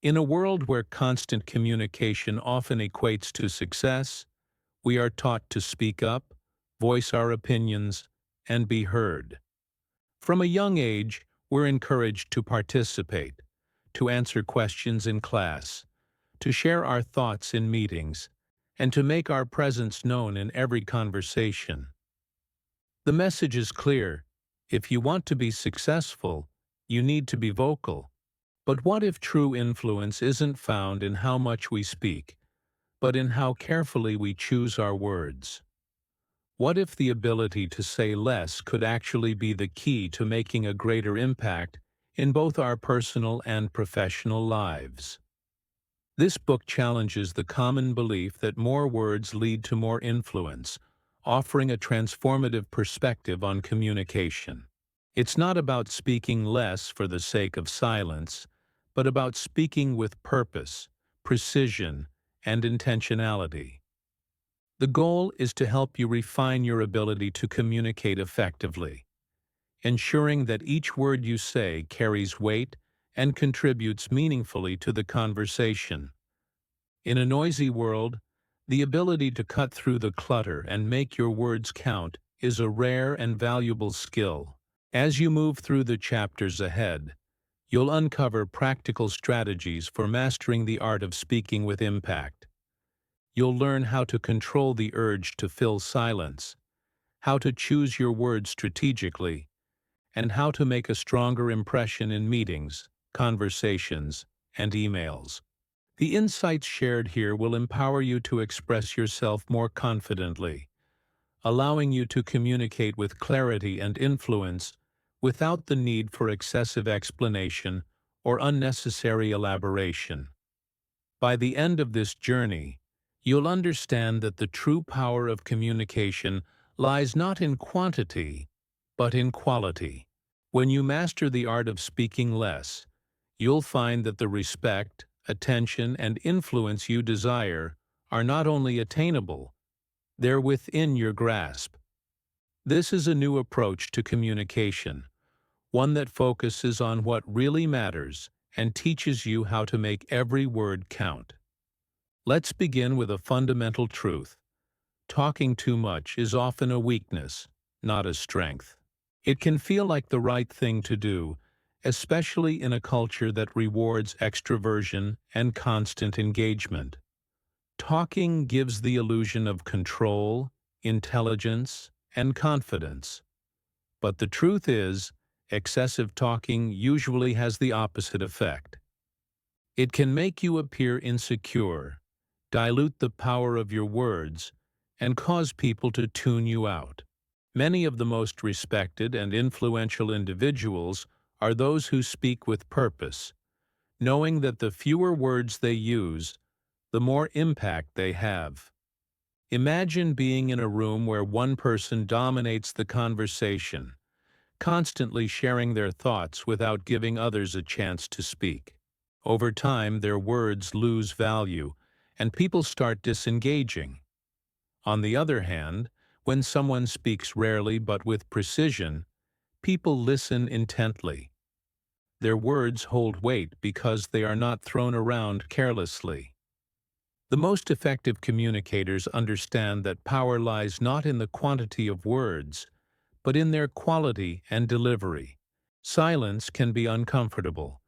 In a world where constant communication often equates to success, we are taught to speak up, voice our opinions, and be heard. From a young age, we're encouraged to participate, to answer questions in class, to share our thoughts in meetings, and to make our presence known in every conversation. The message is clear: if you want to be successful, you need to be vocal. But what if true influence isn't found in how much we speak, but in how carefully we choose our words? What if the ability to say less could actually be the key to making a greater impact in both our personal and professional lives? This book challenges the common belief that more words lead to more influence, offering a transformative perspective on communication. It's not about speaking less for the sake of silence, but about speaking with purpose, precision, and intentionality. The goal is to help you refine your ability to communicate effectively, ensuring that each word you say carries weight and contributes meaningfully to the conversation. In a noisy world, the ability to cut through the clutter and make your words count is a rare and valuable skill. As you move through the chapters ahead, you'll uncover practical strategies for mastering the art of speaking with impact. You'll learn how to control the urge to fill silence, how to choose your words strategically, and how to make a stronger impression in meetings, conversations, and emails. The insights shared here will empower you to express yourself more confidently, allowing you to communicate with clarity and influence without the need for excessive explanation or unnecessary elaboration. By the end of this journey, you'll understand that the true power of communication lies not in quantity, but in quality. When you master the art of speaking less, you'll find that the respect, attention, and influence you desire are not only attainable, they're within your grasp. This is a new approach to communication, one that focuses on what really matters and teaches you how to make every word count. Let's begin with a fundamental truth. Talking too much is often a weakness, not a strength. It can feel like the right thing to do, especially in a culture that rewards extroversion and constant engagement. Talking gives the illusion of control, intelligence, and confidence. But the truth is, excessive talking usually has the opposite effect. It can make you appear insecure, dilute the power of your words, and cause people to tune you out. Many of the most respected and influential individuals are those who speak with purpose, knowing that the fewer words they use, the more impact they have. Imagine being in a room where one person dominates the conversation, constantly sharing their thoughts without giving others a chance to speak. Over time, their words lose value, and people start disengaging. On the other hand, when someone speaks rarely but with precision, people listen intently. Their words hold weight because they are not thrown around carelessly. The most effective communicators understand that power lies not in the quantity of words, but in their quality and delivery. Silence can be uncomfortable,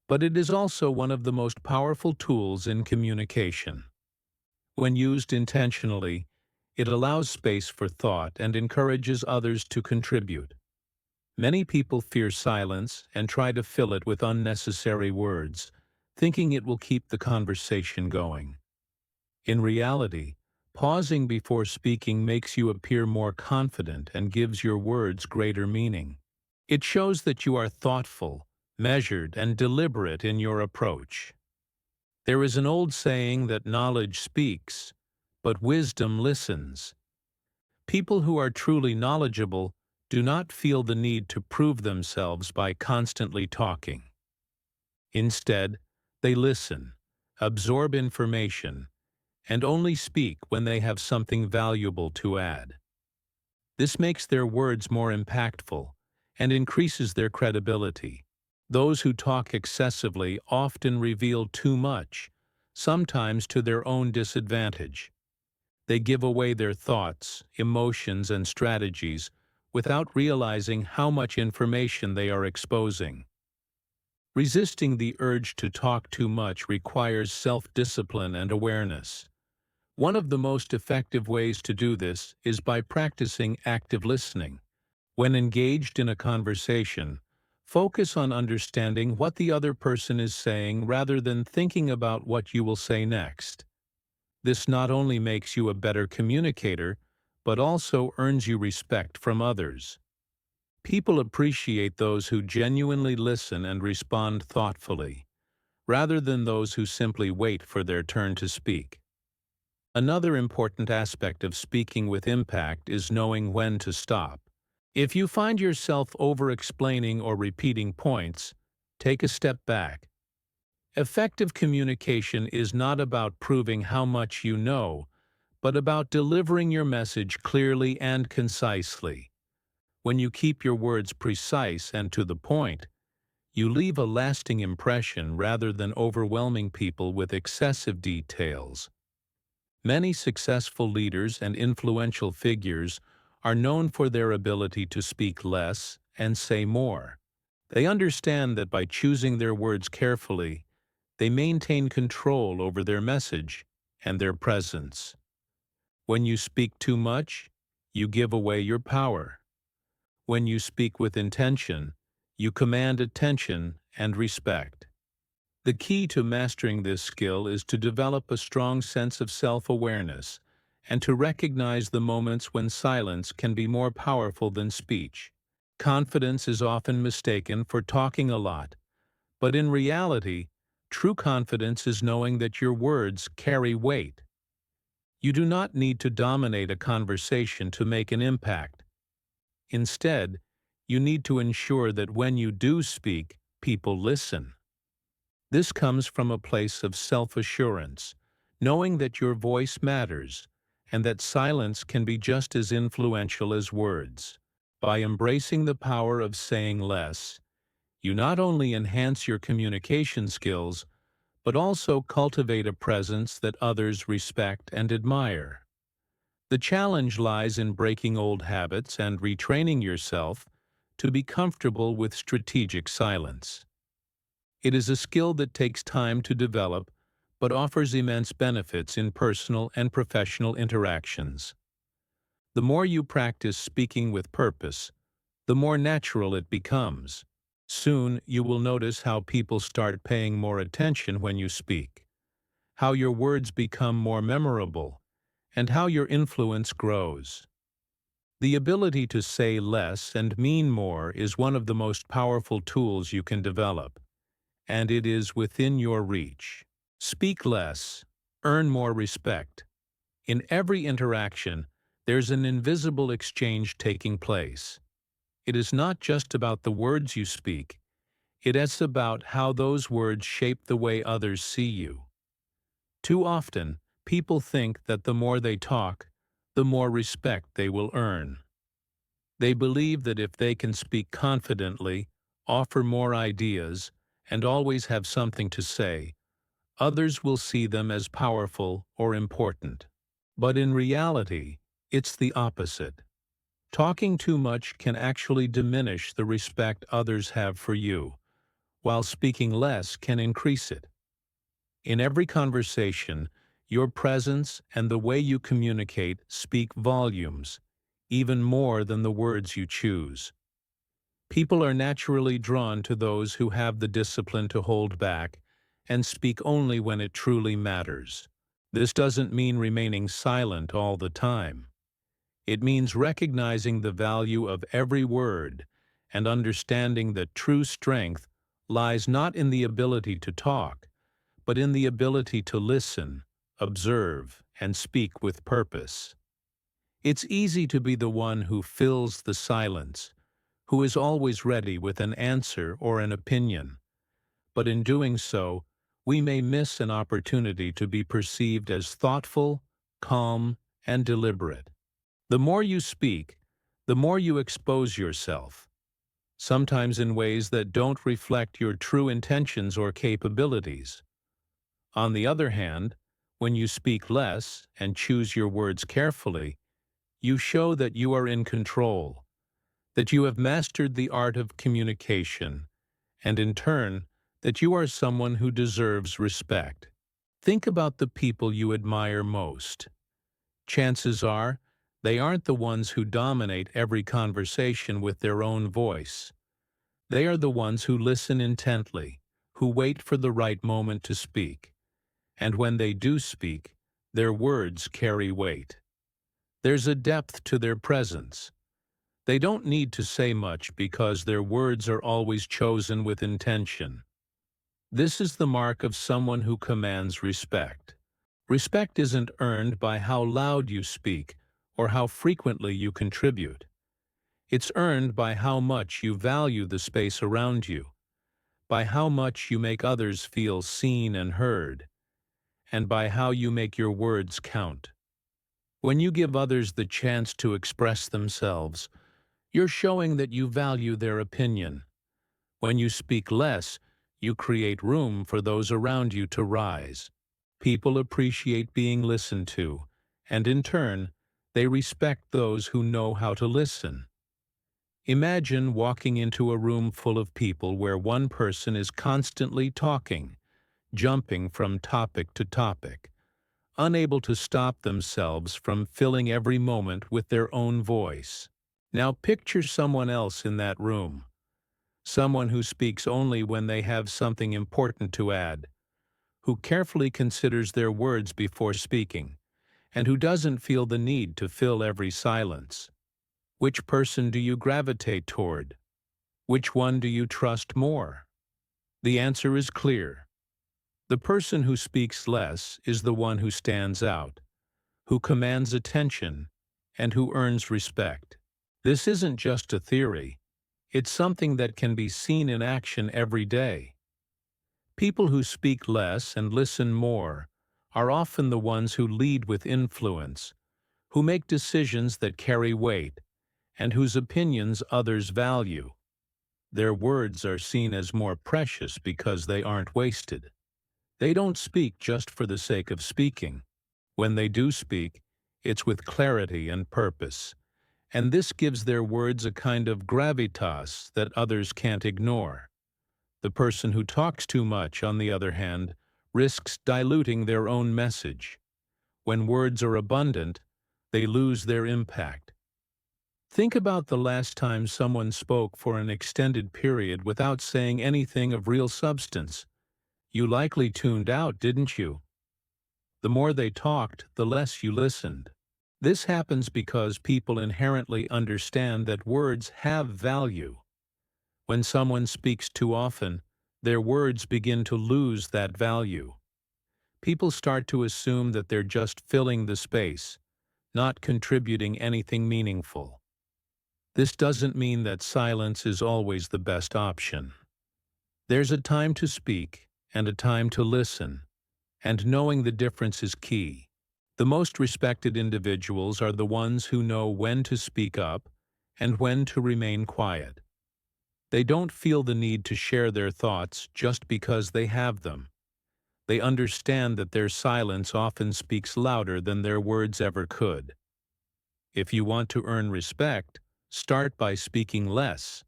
but it is also one of the most powerful tools in communication. When used intentionally, it allows space for thought and encourages others to contribute. Many people fear silence and try to fill it with unnecessary words, thinking it will keep the conversation going. In reality, pausing before speaking makes you appear more confident and gives your words greater meaning. It shows that you are thoughtful, measured, and deliberate in your approach. There is an old saying that knowledge speaks, but wisdom listens. People who are truly knowledgeable do not feel the need to prove themselves by constantly talking. Instead, they listen, absorb information, and only speak when they have something valuable to add. This makes their words more impactful and increases their credibility. Those who talk excessively often reveal too much, sometimes to their own disadvantage. They give away their thoughts, emotions, and strategies without realizing how much information they are exposing. Resisting the urge to talk too much requires self-discipline and awareness. One of the most effective ways to do this is by practicing active listening. When engaged in a conversation, focus on understanding what the other person is saying rather than thinking about what you will say next. This not only makes you a better communicator, but also earns you respect from others. People appreciate those who genuinely listen and respond thoughtfully, rather than those who simply wait for their turn to speak. Another important aspect of speaking with impact is knowing when to stop. If you find yourself over-explaining or repeating points, take a step back. Effective communication is not about proving how much you know, but about delivering your message clearly and concisely. When you keep your words precise and to the point, you leave a lasting impression rather than overwhelming people with excessive details. Many successful leaders and influential figures are known for their ability to speak less and say more. They understand that by choosing their words carefully, they maintain control over their message and their presence. When you speak too much, you give away your power. When you speak with intention, you command attention and respect. The key to mastering this skill is to develop a strong sense of self-awareness and to recognize the moments when silence can be more powerful than speech. Confidence is often mistaken for talking a lot, but in reality, true confidence is knowing that your words carry weight. You do not need to dominate a conversation to make an impact. Instead, you need to ensure that when you do speak, people listen. This comes from a place of self-assurance, knowing that your voice matters and that silence can be just as influential as words. By embracing the power of saying less, you not only enhance your communication skills, but also cultivate a presence that others respect and admire. The challenge lies in breaking old habits and retraining yourself to be comfortable with strategic silence. It is a skill that takes time to develop, but offers immense benefits in personal and professional interactions. The more you practice speaking with purpose, the more natural it becomes. Soon, you will notice how people start paying more attention when you speak, how your words become more memorable, and how your influence grows. The ability to say less and mean more is one of the most powerful tools you can develop, and it is within your reach. Speak less, earn more respect. In every interaction, there's an invisible exchange taking place. It is not just about the words you speak, it is about how those words shape the way others see you. Too often, people think that the more they talk, the more respect they will earn. They believe that if they can speak confidently, offer more ideas, and always have something to say, others will see them as powerful or important. But in reality, it's the opposite. Talking too much can actually diminish the respect others have for you, while speaking less can increase it. In every conversation, your presence and the way you communicate speak volumes, even more than the words you choose. People are naturally drawn to those who have the discipline to hold back and speak only when it truly matters. This doesn't mean remaining silent all the time. It means recognizing the value of every word and understanding that true strength lies not in the ability to talk, but in the ability to listen, observe, and speak with purpose. It's easy to be the one who fills the silence, who is always ready with an answer or an opinion, but in doing so, we may miss an opportunity to be perceived as thoughtful, calm, and deliberate. The more you speak, the more you expose yourself. sometimes in ways that don't reflect your true intentions or capabilities. On the other hand, when you speak less and choose your words carefully, you show that you are in control, that you have mastered the art of communication, and in turn, that you are someone who deserves respect. Think about the people you admire most. Chances are, they aren't the ones who dominate every conversation with their own voice. They are the ones who listen intently, who wait for the right moment to speak, and when they do speak, their words carry weight. There's a depth to their presence. They don't need to say much because their words are always chosen with intention. This is the mark of someone who commands respect. Respect isn't earned by how loud you speak or how frequently you contribute. It's earned by how much you value the space around you, by how much you make others feel seen and heard, and by how you make your words count. When you give others the chance to express themselves, you're showing that you value their opinion. When you speak less, you create room for those around you to rise. People appreciate being listened to, and in turn, they respect those who know how to listen. Imagine walking into a room full of people where one person is constantly talking, jumping from topic to topic, unable to stop themselves from filling every moment with their own voice. Now picture someone else in that room, someone who speaks only when they have something important to add, who carefully considers their words before speaking, and who doesn't feel the need to fill every silence. Which person do you gravitate toward? Which one do you trust more? The answer is clear. The person who speaks less is the one who stands out, who commands attention, and who earns respect. This isn't just a theory. It's something that can be seen in action every day. People who speak less and listen more are often the ones who lead with influence, who make decisions that carry weight, and whose opinions others value. Their words are seen as more precious because they aren't wasted. They don't speak just for the sake of speaking. When they do speak, it's with clarity and purpose, and this gives their words a kind of gravitas that others can't ignore. The person who talks too much, on the other hand, risks diluting their own message. When words are abundant, they lose their impact. Think about the last time someone spoke for an extended period without saying anything of real substance. You likely tuned out, didn't you? The more they talked, the less you listened. This happens because people inherently understand that words have value. When someone speaks too often, their words begin to lose that value. People start to assume that they're just filling the space, not contributing anything meaningful. This doesn't mean that silence is always the best option. There's a time to speak and a time to listen, and knowing the difference is key. The most respected individuals are the ones who know when to speak up and when to remain quiet. They don't feel the need to share their thoughts just because they have them. They understand that their silence often speaks louder than their words ever could. If you want to earn respect, start by speaking less.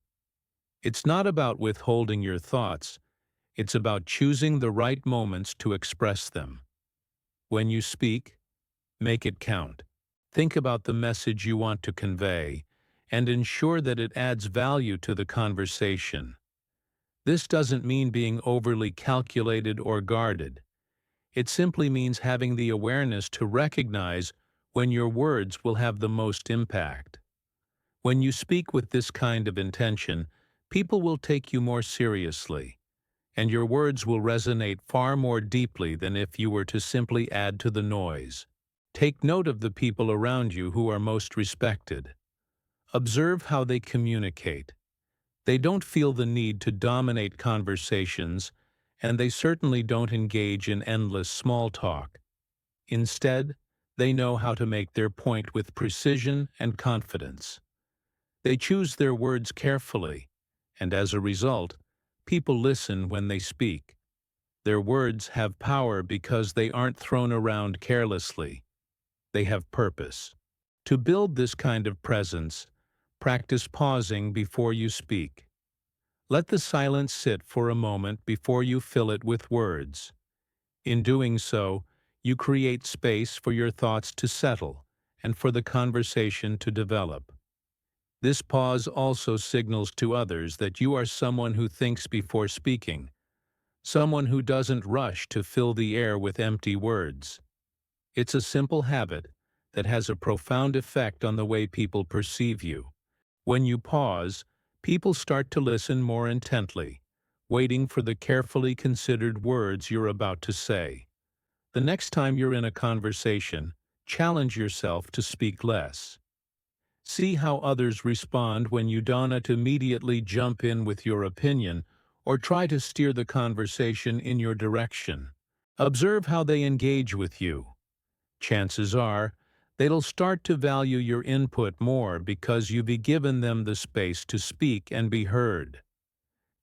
It's not about withholding your thoughts, it's about choosing the right moments to express them. When you speak, make it count. Think about the message you want to convey, and ensure that it adds value to the conversation. This doesn't mean being overly calculated or guarded. It simply means having the awareness to recognize when your words will have the most impact. When you speak with this kind of intention, people will take you more seriously, and your words will resonate far more deeply than if you were to simply add to the noise. Take note of the people around you who are most respected. Observe how they communicate. They don't feel the need to dominate conversations, and they certainly don't engage in endless small talk. Instead, they know how to make their point with precision and confidence. They choose their words carefully, and as a result, people listen when they speak. Their words have power because they aren't thrown around carelessly. They have purpose. To build this kind of presence, practice pausing before you speak. Let the silence sit for a moment before you fill it with words. In doing so, you create space for your thoughts to settle and for the conversation to develop. This pause also signals to others that you are someone who thinks before speaking, someone who doesn't rush to fill the air with empty words. It's a simple habit that has a profound effect on the way people perceive you. When you pause, people start to listen more intently, waiting for the carefully considered words you're about to say. The next time you're in a conversation, challenge yourself to speak less. See how others respond when you don't immediately jump in with your opinion or try to steer the conversation in your direction. Observe how they engage with you. Chances are, they'll start to value your input more because you've given them the space to speak and be heard.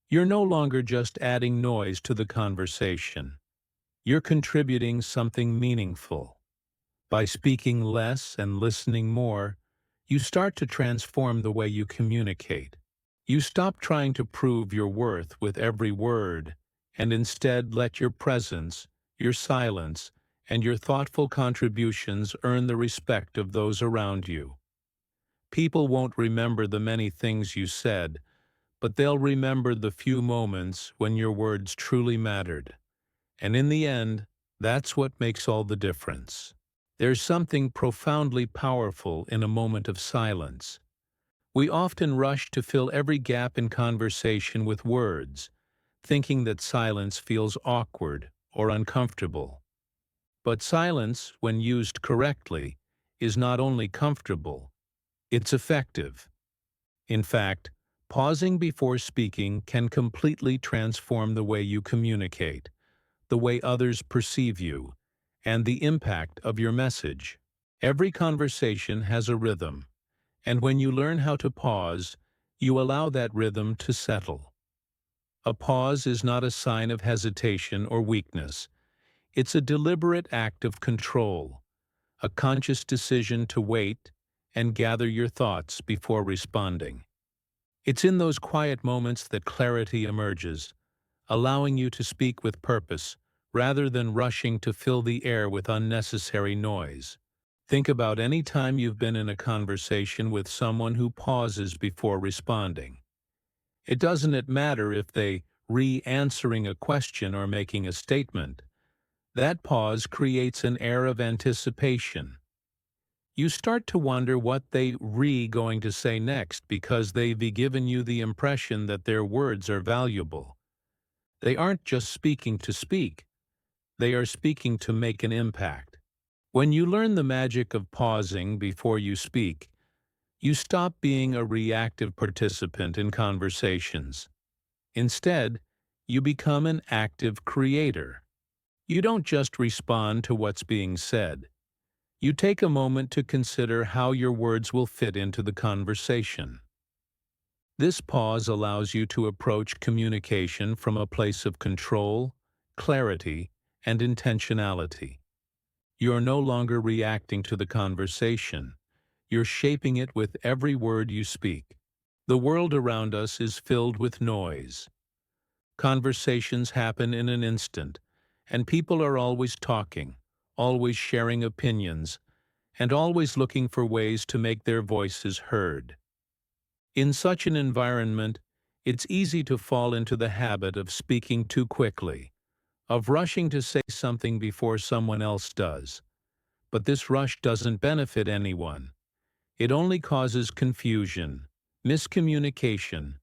You're no longer just adding noise to the conversation. You're contributing something meaningful. By speaking less and listening more, you start to transform the way you communicate. You stop trying to prove your worth with every word, and instead let your presence, your silence, and your thoughtful contributions earn the respect of those around you. People won't remember the many things you said, but they'll remember the few moments when your words truly mattered. And in the end, that's what makes all the difference. There's something profoundly powerful in a moment of silence. We often rush to fill every gap in conversation with words, thinking that silence feels awkward or uncomfortable. But silence, when used correctly, is not only comfortable, it's effective. In fact, pausing before speaking can completely transform the way you communicate, the way others perceive you, and the impact of your message. Every conversation has a rhythm, and when you learn how to pause, you allow that rhythm to settle. A pause is not a sign of hesitation or weakness. It's a deliberate act of control, a conscious decision to wait and gather your thoughts before responding. It's in those quiet moments that clarity emerges, allowing you to speak with purpose rather than rushing to fill the air with unnecessary noise. Think about any time you've been in a conversation with someone who pauses before responding. It doesn't matter if they re-answering a question or making a statement. That pause creates an air of anticipation. You start to wonder what they going to say next because they've given you the impression that their words are valuable. They aren't just speaking to speak. They are speaking to make an impact. When you learn the magic of pausing before you speak, you stop being a reactive participant in conversations. Instead, you become an active creator. You don't just respond to what's being said. You take a moment to consider how your words will fit into the conversation. This pause allows you to approach communication from a place of control, clarity, and intentionality. You're no longer reacting to the conversation. You're shaping it with every word you speak. The world around us is filled with noise. Conversations happen in an instant, and people are always talking, always sharing opinions, and always looking for ways to make their voices heard. In such an environment, it's easy to fall into the habit of speaking too quickly, of rushing to say something before someone else does. But this rush doesn't benefit anyone. It only causes confusion, miscommunication,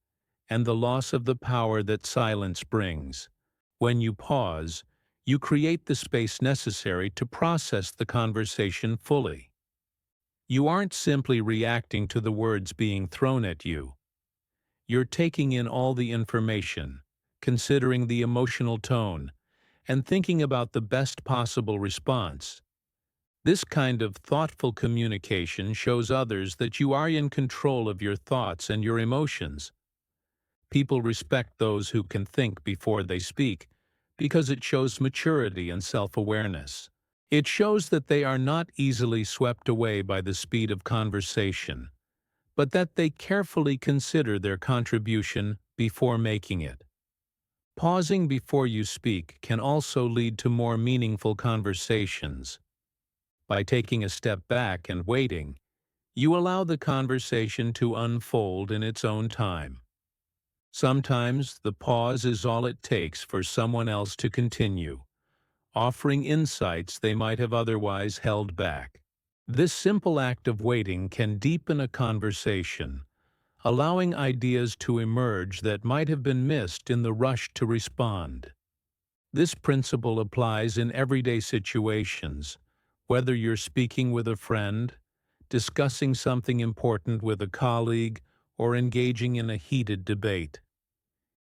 and the loss of the power that silence brings. When you pause, you create the space necessary to process the conversation fully. You aren't simply reacting to the words being thrown at you. You're taking in all the information, considering the emotional tone, and thinking about the best possible response. This kind of thoughtful communication shows others that you are in control of your thoughts and your emotions. People respect those who can think before they speak because it shows maturity and self-awareness. It shows that they are not easily swept away by the speed of conversation, but that they carefully consider their contribution before making it. Pausing before you speak can also lead to more meaningful conversations. By taking a step back and waiting, you allow the conversation to unfold in its own time. Sometimes the pause is all it takes for someone else to continue, offering insights they might have otherwise held back. This simple act of waiting can deepen a conversation, allowing ideas to emerge that might have been missed in the rush to respond. This principle applies in everyday situations, whether you're speaking with a friend, discussing something important with a colleague, or engaging in a heated debate.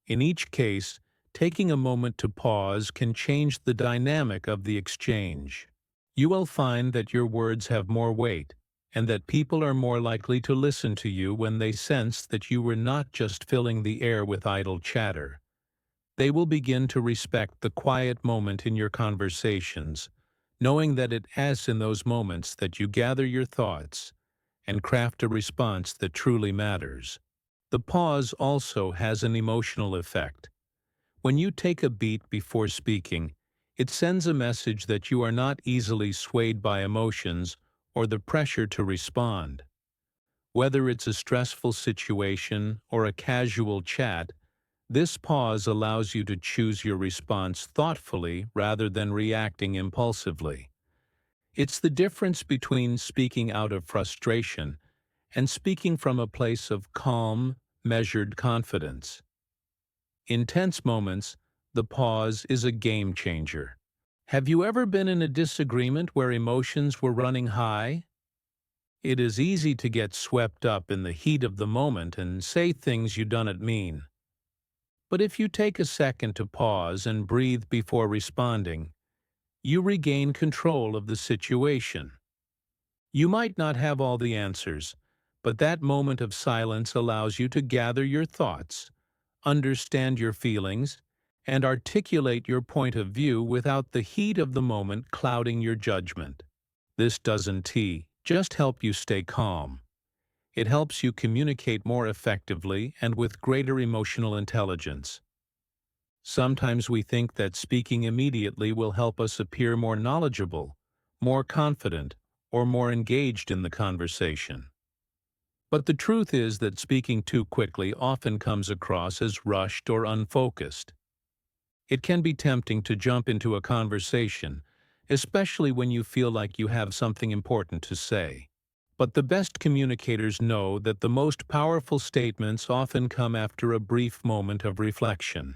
In each case, taking a moment to pause can change the dynamic of the exchange. You will find that your words have more weight, and that people are more likely to listen to you when they sense that you were not just filling the air with idle chatter. They will begin to respect the quiet moment in your conversations, knowing that it is in those moments that you gather your thoughts and craft a response that truly matters. The pause also has an emotional effect. When you take a beat before speaking, it sends a message that you are not easily swayed by emotions or the pressure to respond. Whether it's a stressful situation or a casual chat, this pause allows you to choose your response thoughtfully rather than reacting impulsively. It's the difference between speaking out of frustration and speaking from a place of calm, measured confidence. In tense moments, the pause is a game changer. Have you ever been in a disagreement where emotions were running high? It is easy to get swept up in the heat of the moment and say things you don't mean. But if you take a second to pause and breathe before responding, you regain control of the situation. You might not have all the answers, but that moment of silence allows you to gather your thoughts, understand your feelings, and articulate your point of view without the heat of the moment clouding your judgment. This doesn't just help you stay calm. It helps you communicate more effectively and with greater emotional intelligence. Sometimes we think that speaking immediately will help us appear more knowledgeable, more confident, or more engaged in the conversation. But the truth is that speaking too quickly often comes across as rushed or unfocused. It can be tempting to jump into a conversation, especially when you feel like you have something important to say. But the best communicators know that the most powerful statements often come after a brief moment of reflection.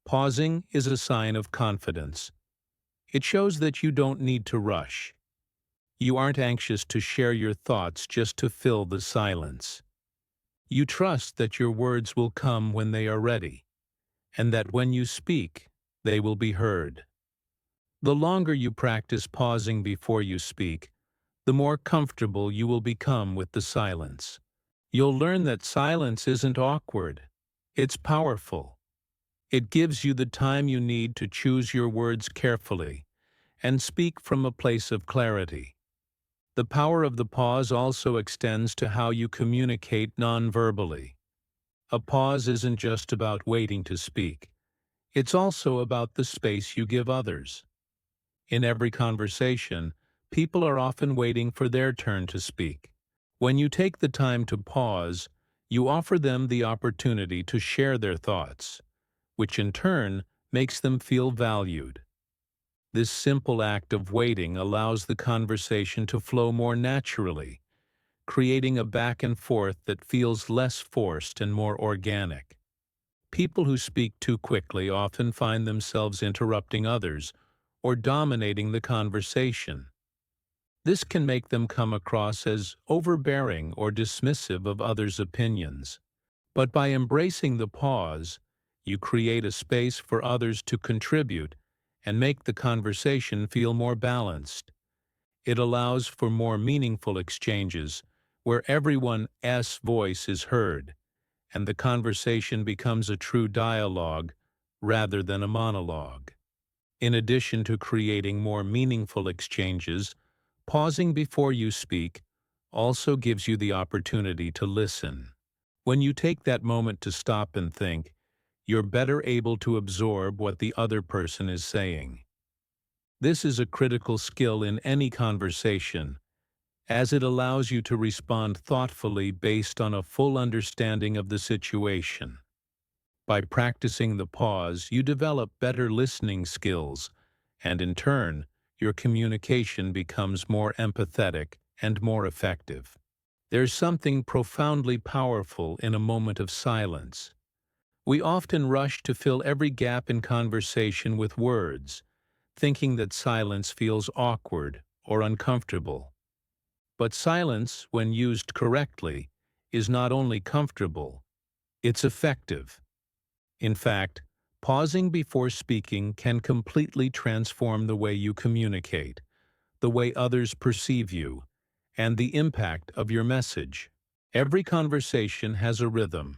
Pausing is a sign of confidence. It shows that you don't need to rush. You aren't anxious to share your thoughts just to fill the silence. You trust that your words will come when they are ready, and that when you speak, they will be heard. The longer you practice pausing before you speak, the more comfortable you will become with the silence. You'll learn that silence isn't awkward. It's powerful. It gives you the time you need to choose your words carefully and speak from a place of clarity. The power of the pause also extends to how you communicate non-verbally. A pause isn't just about waiting to speak. It's also about the space you give others. In every conversation, people are often waiting for their turn to speak. When you take the time to pause, you offer them the opportunity to share their thoughts, which in turn makes them feel valued. This simple act of waiting allows the conversation to flow more naturally, creating a back and forth that feels less forced and more organic. People who speak too quickly often find themselves interrupting others or dominating the conversation. This can make them come across as overbearing or dismissive of others' opinions. But by embracing the pause, you create a space for others to contribute and make the conversation feel more balanced. It allows for more meaningful exchanges where everyone's voice is heard and the conversation becomes a true dialogue rather than a monologue. In addition to creating more meaningful exchanges, pausing before you speak also gives you the opportunity to listen. When you take that moment to stop and think, you're better able to absorb what the other person is saying. This is a critical skill in any conversation, as it allows you to respond thoughtfully based on a full understanding of the situation. By practicing the pause, you develop better listening skills, and in turn, your communication becomes more empathetic and more effective. There's something profoundly powerful in a moment of silence. We often rush to fill every gap in conversation with words, thinking that silence feels awkward or uncomfortable. But silence, when used correctly, is not only comfortable, it's effective. In fact, pausing before speaking can completely transform the way you communicate, the way others perceive you, and the impact of your message. Every conversation has a rhythm,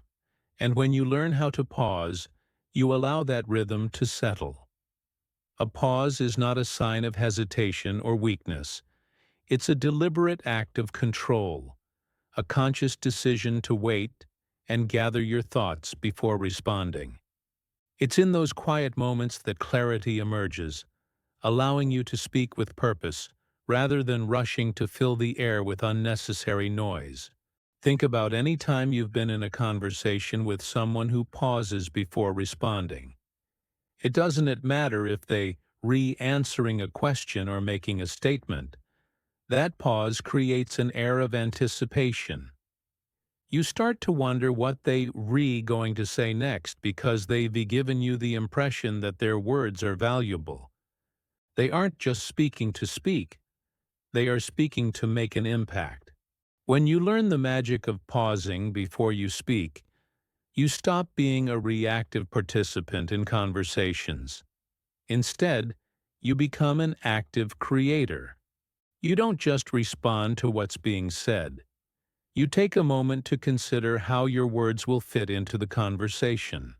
and when you learn how to pause, you allow that rhythm to settle. A pause is not a sign of hesitation or weakness. It's a deliberate act of control, a conscious decision to wait and gather your thoughts before responding. It's in those quiet moments that clarity emerges, allowing you to speak with purpose rather than rushing to fill the air with unnecessary noise. Think about any time you've been in a conversation with someone who pauses before responding. It doesn't matter if they re-answering a question or making a statement. That pause creates an air of anticipation. You start to wonder what they going to say next because they've given you the impression that their words are valuable. They aren't just speaking to speak, they are speaking to make an impact. When you learn the magic of pausing before you speak, you stop being a reactive participant in conversations. Instead, you become an active creator. You don't just respond to what's being said. You take a moment to consider how your words will fit into the conversation.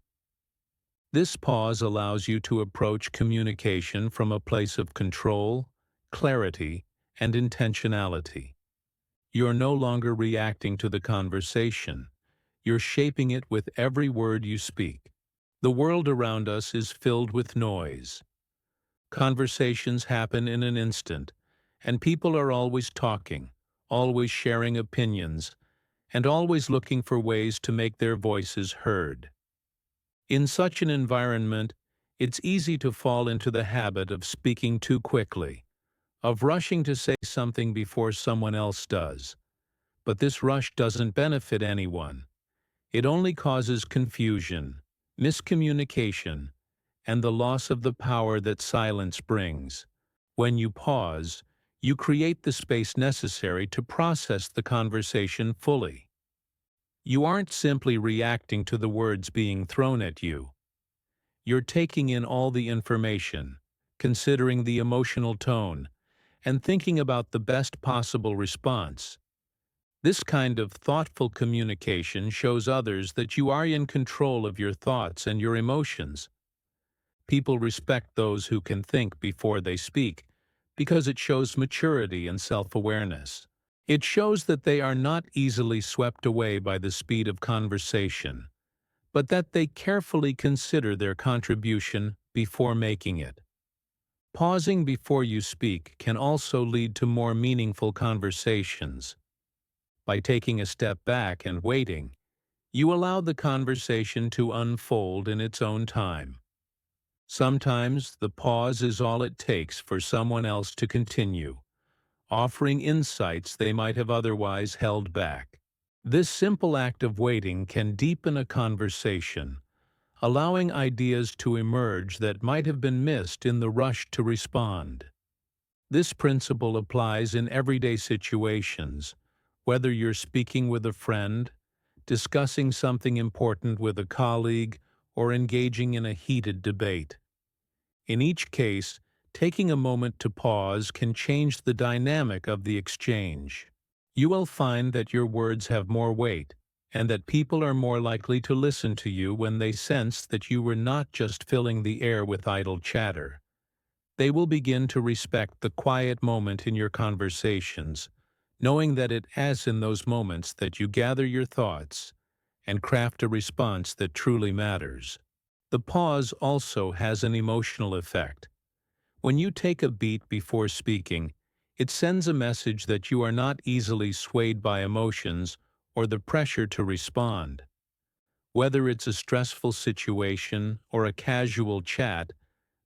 This pause allows you to approach communication from a place of control, clarity, and intentionality. You're no longer reacting to the conversation. You're shaping it with every word you speak. The world around us is filled with noise. Conversations happen in an instant, and people are always talking, always sharing opinions, and always looking for ways to make their voices heard. In such an environment, it's easy to fall into the habit of speaking too quickly, of rushing to say something before someone else does. But this rush doesn't benefit anyone. It only causes confusion, miscommunication, and the loss of the power that silence brings. When you pause, you create the space necessary to process the conversation fully. You aren't simply reacting to the words being thrown at you. You're taking in all the information, considering the emotional tone, and thinking about the best possible response. This kind of thoughtful communication shows others that you are in control of your thoughts and your emotions. People respect those who can think before they speak because it shows maturity and self-awareness. It shows that they are not easily swept away by the speed of conversation, but that they carefully consider their contribution before making it. Pausing before you speak can also lead to more meaningful conversations. By taking a step back and waiting, you allow the conversation to unfold in its own time. Sometimes the pause is all it takes for someone else to continue, offering insights they might have otherwise held back. This simple act of waiting can deepen a conversation, allowing ideas to emerge that might have been missed in the rush to respond. This principle applies in everyday situations, whether you're speaking with a friend, discussing something important with a colleague, or engaging in a heated debate. In each case, taking a moment to pause can change the dynamic of the exchange. You will find that your words have more weight, and that people are more likely to listen to you when they sense that you were not just filling the air with idle chatter. They will begin to respect the quiet moment in your conversations, knowing that it is in those moments that you gather your thoughts and craft a response that truly matters. The pause also has an emotional effect. When you take a beat before speaking, it sends a message that you are not easily swayed by emotions or the pressure to respond. Whether it's a stressful situation or a casual chat,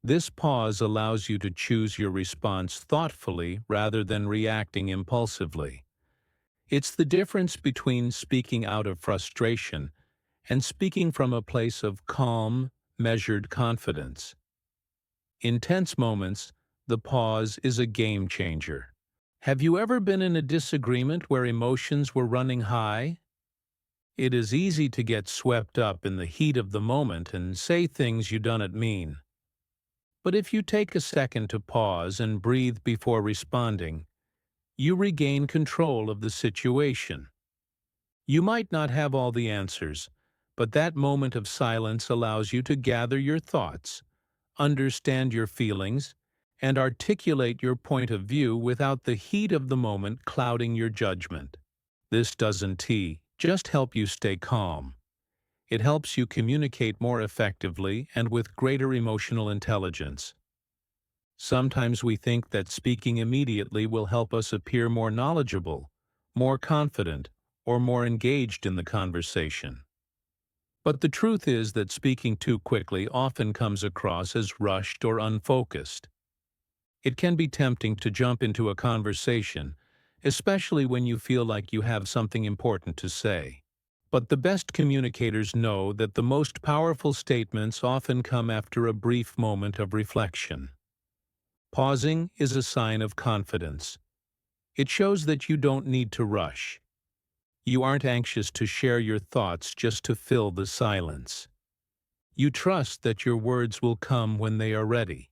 this pause allows you to choose your response thoughtfully rather than reacting impulsively. It's the difference between speaking out of frustration and speaking from a place of calm, measured confidence. In tense moments, the pause is a game changer. Have you ever been in a disagreement where emotions were running high? It is easy to get swept up in the heat of the moment and say things you don't mean. But if you take a second to pause and breathe before responding, you regain control of the situation. You might not have all the answers, but that moment of silence allows you to gather your thoughts, understand your feelings, and articulate your point of view without the heat of the moment clouding your judgment. This doesn't just help you stay calm. It helps you communicate more effectively and with greater emotional intelligence. Sometimes we think that speaking immediately will help us appear more knowledgeable, more confident, or more engaged in the conversation. But the truth is that speaking too quickly often comes across as rushed or unfocused. It can be tempting to jump into a conversation, especially when you feel like you have something important to say. But the best communicators know that the most powerful statements often come after a brief moment of reflection. Pausing is a sign of confidence. It shows that you don't need to rush. You aren't anxious to share your thoughts just to fill the silence. You trust that your words will come when they are ready,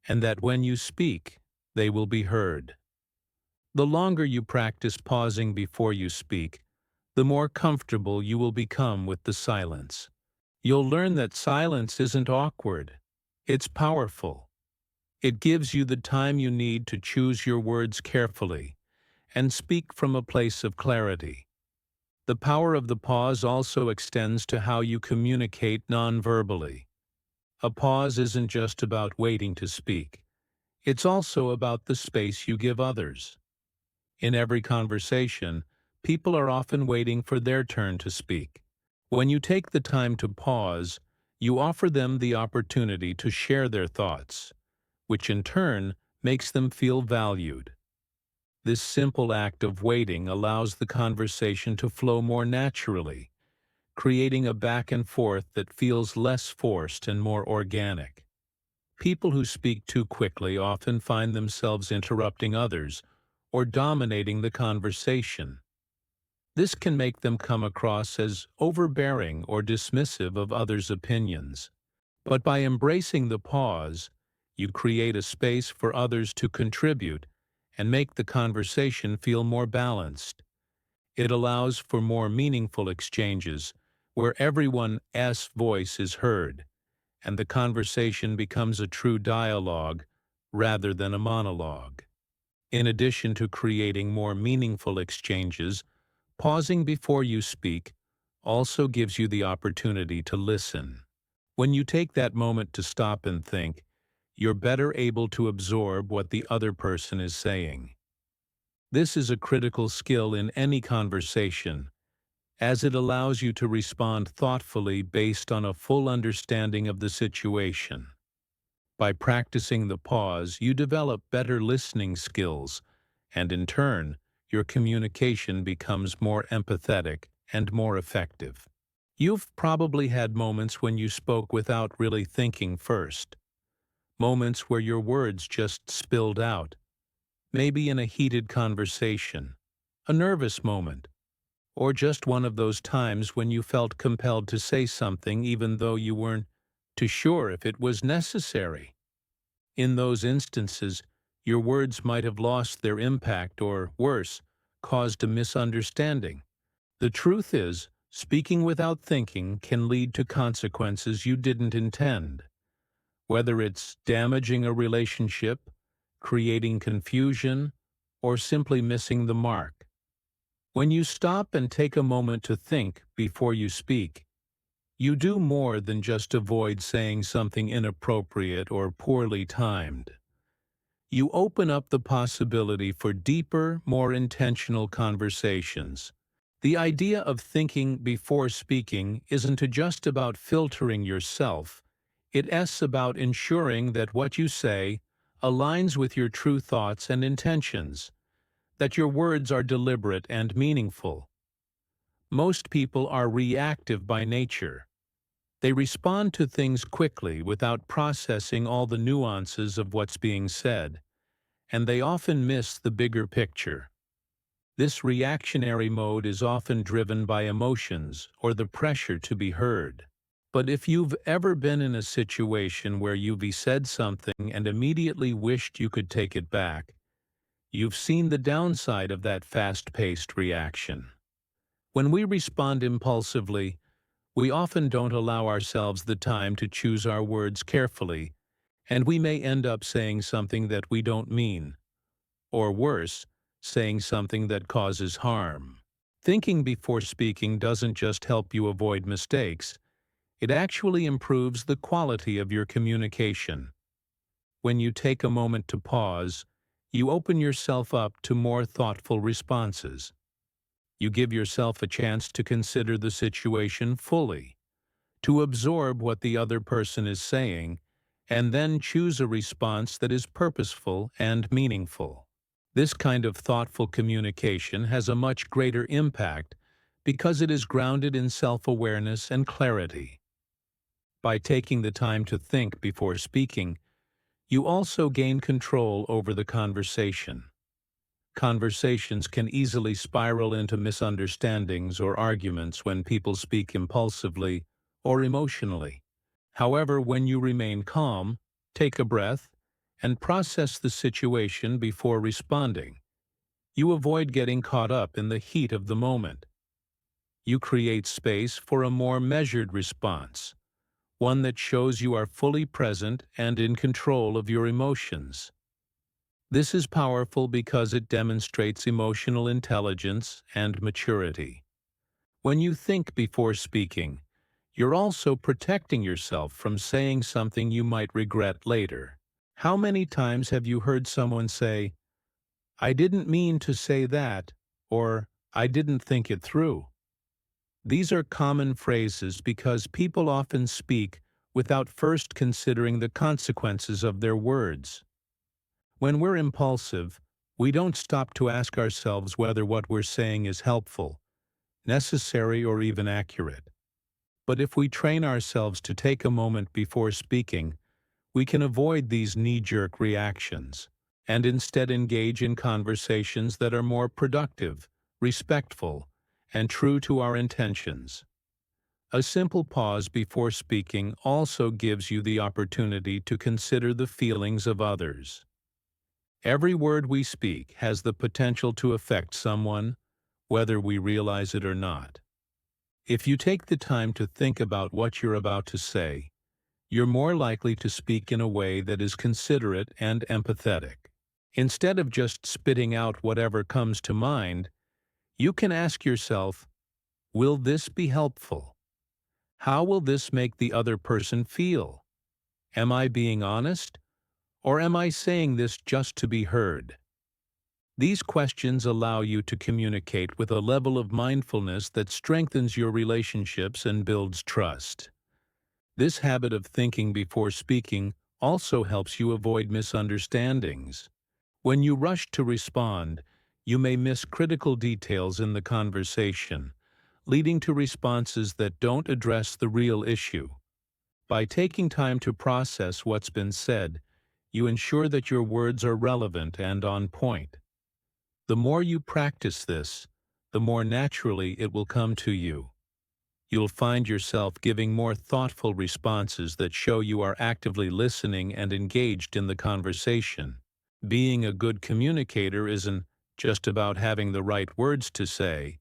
and that when you speak, they will be heard. The longer you practice pausing before you speak, the more comfortable you will become with the silence. You'll learn that silence isn't awkward. It's powerful. It gives you the time you need to choose your words carefully and speak from a place of clarity. The power of the pause also extends to how you communicate non-verbally. A pause isn't just about waiting to speak. It's also about the space you give others. In every conversation, people are often waiting for their turn to speak. When you take the time to pause, you offer them the opportunity to share their thoughts, which in turn makes them feel valued. This simple act of waiting allows the conversation to flow more naturally, creating a back and forth that feels less forced and more organic. People who speak too quickly often find themselves interrupting others or dominating the conversation. This can make them come across as overbearing or dismissive of others' opinions. But by embracing the pause, you create a space for others to contribute and make the conversation feel more balanced. It allows for more meaningful exchanges where everyone's voice is heard, and the conversation becomes a true dialogue rather than a monologue. In addition to creating more meaningful exchanges, pausing before you speak also gives you the opportunity to listen. When you take that moment to stop and think, you're better able to absorb what the other person is saying. This is a critical skill in any conversation, as it allows you to respond thoughtfully based on a full understanding of the situation. By practicing the pause, you develop better listening skills, and in turn, your communication becomes more empathetic and more effective. You've probably had moments when you spoke without really thinking first, moments where your words just spilled out, maybe in a heated conversation, a nervous moment, or just one of those times when you felt compelled to say something even though you weren't too sure if it was necessary. In those instances, your words might have lost their impact or, worse, caused a misunderstanding. The truth is, Speaking without thinking can lead to consequences you didn't intend, whether it's damaging a relationship, creating confusion, or simply missing the mark. When you stop and take a moment to think before you speak, you do more than just avoid saying something inappropriate or poorly timed. You open up the possibility for deeper, more intentional conversations. The idea of thinking before speaking isn't just about filtering yourself. It's about ensuring that what you say aligns with your true thoughts and intentions, that your words are deliberate and meaningful. Most people are reactive by nature. They respond to things quickly without processing all the nuances of what's being said, and they often miss the bigger picture. This reactionary mode is often driven by emotions or the pressure to be heard. But if you've ever been in a situation where you've said something and immediately wished you could take it back, you've seen the downside of that fast-paced reaction. When we respond impulsively, we often don't allow ourselves the time to choose our words carefully, and we may end up saying something that we don't mean, or worse, saying something that causes harm. Thinking before speaking doesn't just help you avoid mistakes, it actually improves the quality of your communication. When you take a moment to pause, you open yourself up to more thoughtful responses. You give yourself a chance to consider the situation fully, to absorb what the other person is saying, and then choose a response that is purposeful and meaningful. This kind of thoughtful communication has a much greater impact because it is grounded in self-awareness and clarity. By taking the time to think before speaking, you also gain control over the conversation. Conversations can easily spiral into misunderstandings or arguments when people speak impulsively or emotionally. However, when you remain calm, take a breath, and process the situation before responding, you avoid getting caught up in the heat of the moment. You create space for a more measured response, one that shows you are fully present and in control of your emotions. This is powerful because it demonstrates emotional intelligence and maturity. When you think before speaking, you're also protecting yourself from saying something you might regret later. How many times have you heard someone say, "I didn't mean to say that," or "I didn't think it through"? These are common phrases because people often speak without first considering the consequences of their words. When we're impulsive, we don't stop to ask ourselves whether what we're saying is helpful, necessary, or even accurate. But if we train ourselves to take a moment before speaking, we can avoid these knee-jerk reactions and instead engage in conversations that are more productive, respectful, and true to our intentions. A simple pause before speaking also gives you the opportunity to consider the feelings of others. Every word we speak has the potential to affect someone, whether we realize it or not. If you take the time to think about what you're about to say, you're more likely to speak in a way that is considerate and empathetic. Instead of just spitting out whatever comes to mind, you can ask yourself, will this be helpful? How will this make the other person feel? Am I being honest? Or am I saying this just to be heard? These questions allow you to communicate with a level of mindfulness that strengthens your relationships and builds trust. This habit of thinking before speaking also helps you avoid misunderstandings. When you rush to respond, you may miss critical details in the conversation, leading to responses that don't address the real issue. By taking time to process what's been said, you ensure that your words are relevant and on point. The more you practice this, the more naturally it will come to you. You'll find yourself giving more thoughtful responses that show you are actively listening and engaged in the conversation. Being a good communicator isn't just about having the right words to say.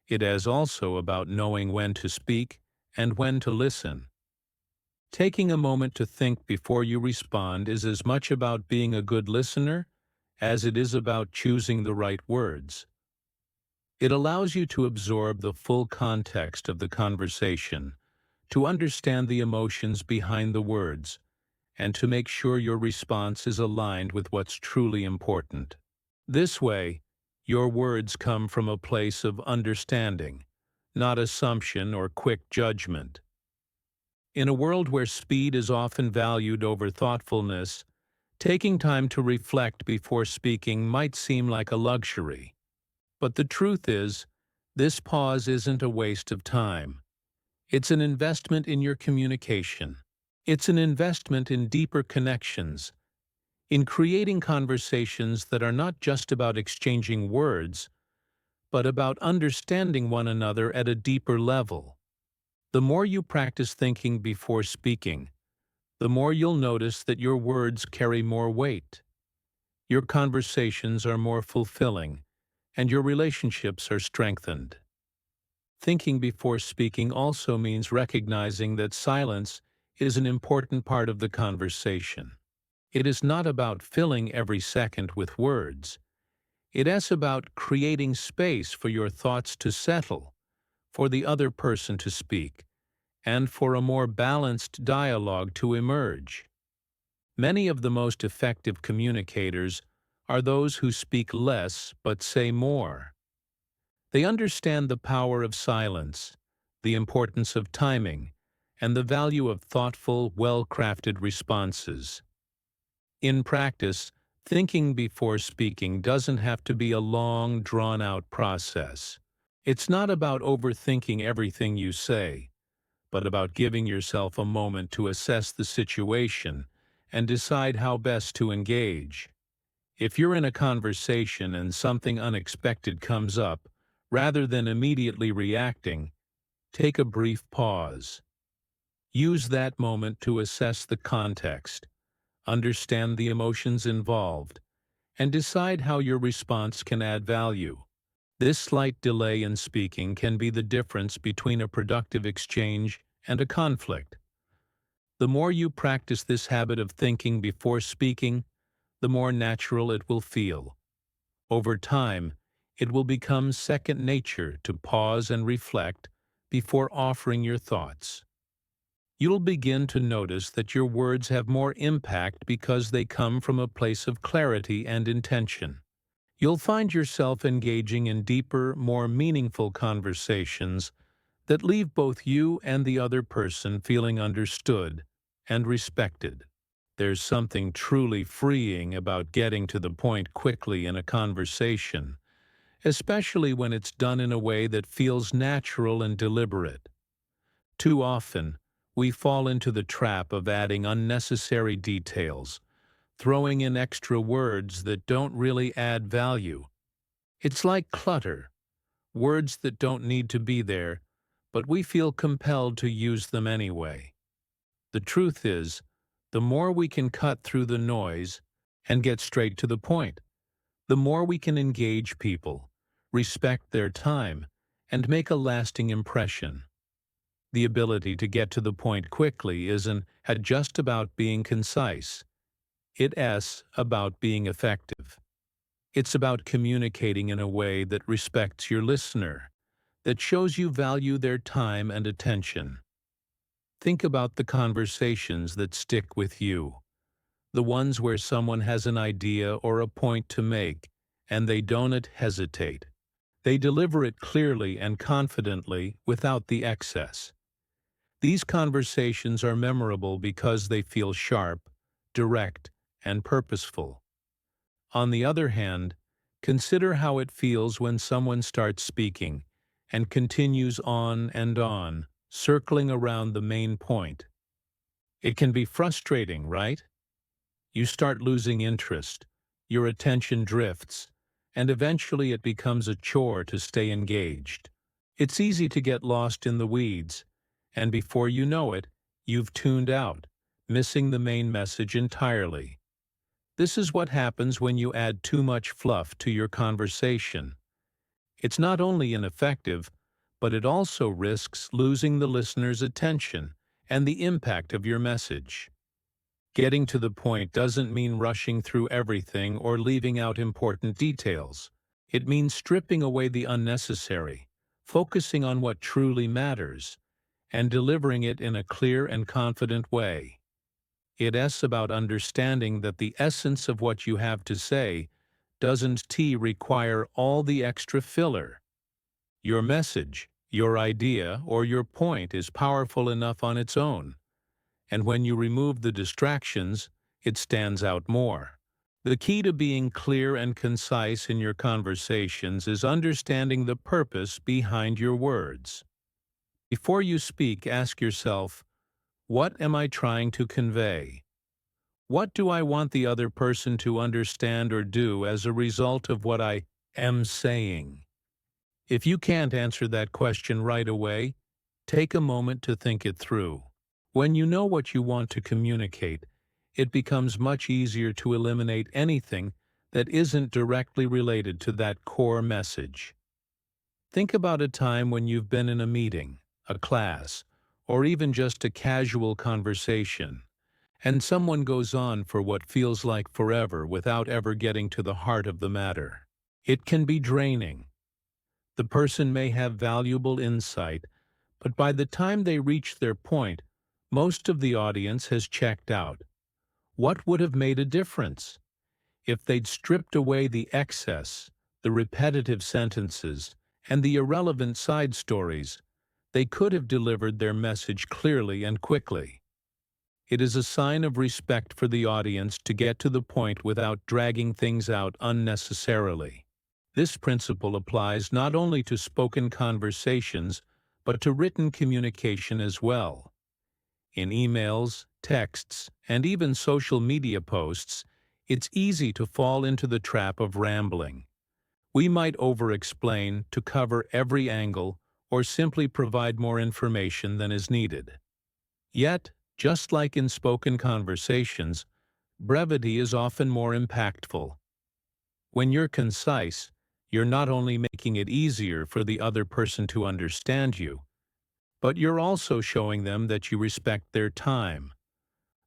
It is also about knowing when to speak and when to listen. Taking a moment to think before you respond is as much about being a good listener as it is about choosing the right words. It allows you to absorb the full context of the conversation, to understand the emotions behind the words, and to make sure your response is aligned with what's truly important. This way, your words come from a place of understanding, not assumption or quick judgment. In a world where speed is often valued over thoughtfulness, taking time to reflect before speaking might seem like a luxury. But the truth is, this pause isn't a waste of time. It's an investment in your communication. It's an investment in deeper connections, in creating conversations that are not just about exchanging words, but about understanding one another at a deeper level. The more you practice thinking before speaking, the more you'll notice that your words carry more weight. Your conversations are more fulfilling, and your relationships are strengthened. Thinking before speaking also means recognizing that silence is an important part of the conversation. It is not about filling every second with words. It is about creating space for your thoughts to settle, for the other person to speak, and for a more balanced dialogue to emerge. Many of the most effective communicators are those who speak less but say more. They understand the power of silence, the importance of timing, and the value of thoughtful, well-crafted responses. In practice, thinking before speaking doesn't have to be a long, drawn-out process. It's not about overthinking everything you say, but about giving yourself a moment to assess the situation and decide how best to engage. If you're in a conversation and something unexpected comes up, rather than immediately reacting, take a brief pause. Use that moment to assess the context, understand the emotions involved, and decide how your response can add value. This slight delay in speaking can be the difference between a productive exchange and a conflict. The more you practice this habit of thinking before speaking, the more natural it will feel. Over time, it will become second nature to pause and reflect before offering your thoughts. You'll begin to notice that your words have more impact because they come from a place of clarity and intention. You'll find yourself engaging in deeper, more meaningful conversations that leave both you and the other person feeling understood and respected. There's something truly freeing about getting to the point quickly in a conversation, especially when it's done in a way that feels natural and deliberate. Too often, we fall into the trap of adding unnecessary details, throwing in extra words that don't really add value. It's like clutter, words that don't need to be there, but we feel compelled to use them anyway. The truth is, the more we can cut through the noise and get straight to the point, the more we can engage people, respect their time, and make a lasting impression. The ability to get to the point quickly isn't just about being concise. It's about being effective. It's about communicating in a way that respects your listener, that shows you value their time and attention. Think about the conversations that stick with you, the ones where someone has an idea or a point to make, and they don't hesitate. They deliver it clearly and confidently without the excess. These conversations are memorable because they feel sharp, direct, and purposeful. On the other hand, consider how it feels when someone starts speaking and continues on and on, circling around the main point. It can be frustrating, right? You start losing interest, your attention drifts, and eventually it becomes a chore to stay engaged. It's easy to get lost in the weeds, and before you know it, you've tuned out, missing the main message entirely. This is what happens when you add too much fluff to your conversation. It's not only ineffective, but it also risks losing the listener's attention and the impact of your message. Getting to the point doesn't mean rushing through everything or leaving out important details. It means stripping away the unnecessary, focusing on what truly matters, and delivering it in a clear and confident way. It's about understanding that the essence of what you have to say doesn't require all the extra filler. Your message, your idea, or your point is powerful enough on its own, and when you remove the distractions, it stands out more. The key to being clear and concise in your conversations is understanding the purpose behind your words. Before you speak, ask yourself, what am I trying to convey? What do I want the other person to understand or do as a result of what I am saying? If you can't answer that question right away, take a moment to think it through. When you know what you want to communicate, it becomes much easier to eliminate anything that isn't directly related to that core message. Think about a time when you've been in a meeting, a class, or even just a casual conversation, and someone goes on for what feels like forever without ever getting to the heart of the matter. It can be draining. The person may have valuable insight, but by the time they reach their point, most of the audience has checked out. What would have made a difference? If they'd stripped away the excess, the repetitive sentences, and the irrelevant side stories, they could have delivered their message clearly and quickly. It is a sign of respect for the audience to get to the point without dragging things out unnecessarily. This principle applies not only to spoken conversations, but to written communication as well. In emails, texts, and even social media posts, it's easy to fall into the trap of rambling. We might over-explain to cover every angle or simply provide more information than is needed. Yet, just like in spoken conversations, brevity is often more impactful. When you're concise, you're not only making it easier for the other person to understand you, but you're also showing them that you respect their time.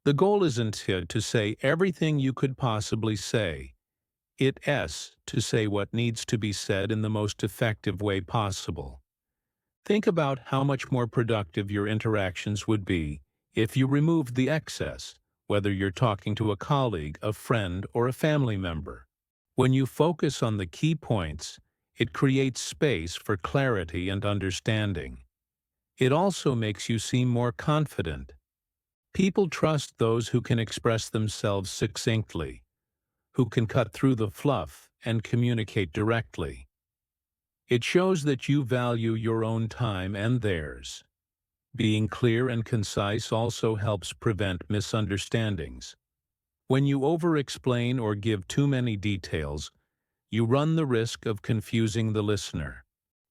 The goal isn't to say everything you could possibly say. It's to say what needs to be said in the most effective way possible. Think about how much more productive your interactions would be if you removed the excess, whether you're talking to a colleague, a friend, or a family member. When you focus on the key points, it creates space for clarity and understanding. It also makes you seem more confident. People trust those who can express themselves succinctly, who can cut through the fluff and communicate directly. It shows that you value your own time and theirs. Being clear and concise also helps prevent misunderstandings. When you over-explain or give too many details, you run the risk of confusing the listener.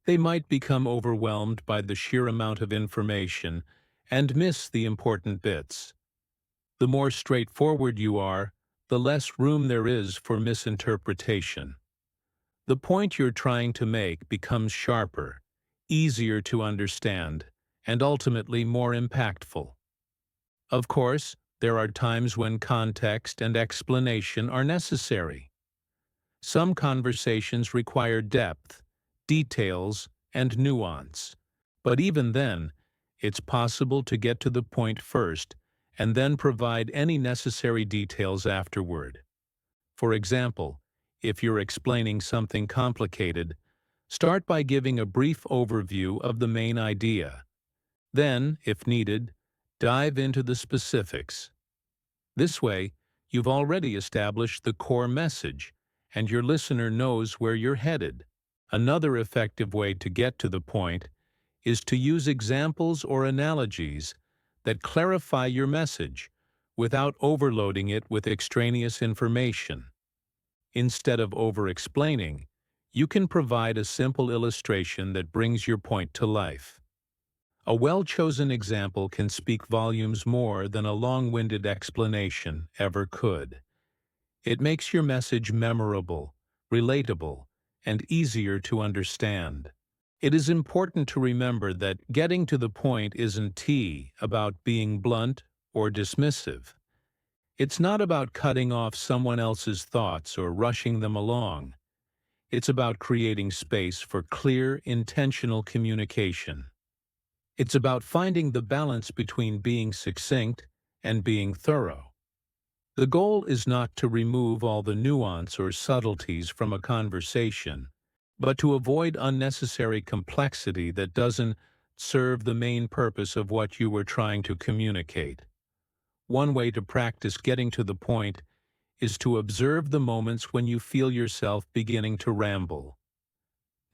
They might become overwhelmed by the sheer amount of information and miss the important bits. The more straightforward you are, the less room there is for misinterpretation. The point you're trying to make becomes sharper, easier to understand, and ultimately more impactful. Of course, there are times when context and explanation are necessary. Some conversations require depth, details, and nuance. But even then, it's possible to get to the point first and then provide any necessary details afterward. For example, if you're explaining something complicated, start by giving a brief overview of the main idea. Then, if needed, dive into the specifics. This way, you've already established the core message, and your listener knows where you're headed. Another effective way to get to the point is to use examples or analogies that clarify your message without overloading it with extraneous information. Instead of over-explaining, you can provide a simple illustration that brings your point to life. A well-chosen example can speak volumes more than a long-winded explanation ever could. It makes your message memorable, relatable, and easier to understand. It is important to remember that getting to the point isn't about being blunt or dismissive. It's not about cutting off someone else's thoughts or rushing them along. It's about creating space for clear, intentional communication. It's about finding the balance between being succinct and being thorough. The goal is not to remove all the nuance or subtleties from a conversation, but to avoid unnecessary complexity that doesn't serve the main purpose of what you were trying to communicate. One way to practice getting to the point is to observe the moments when you feel yourself beginning to ramble.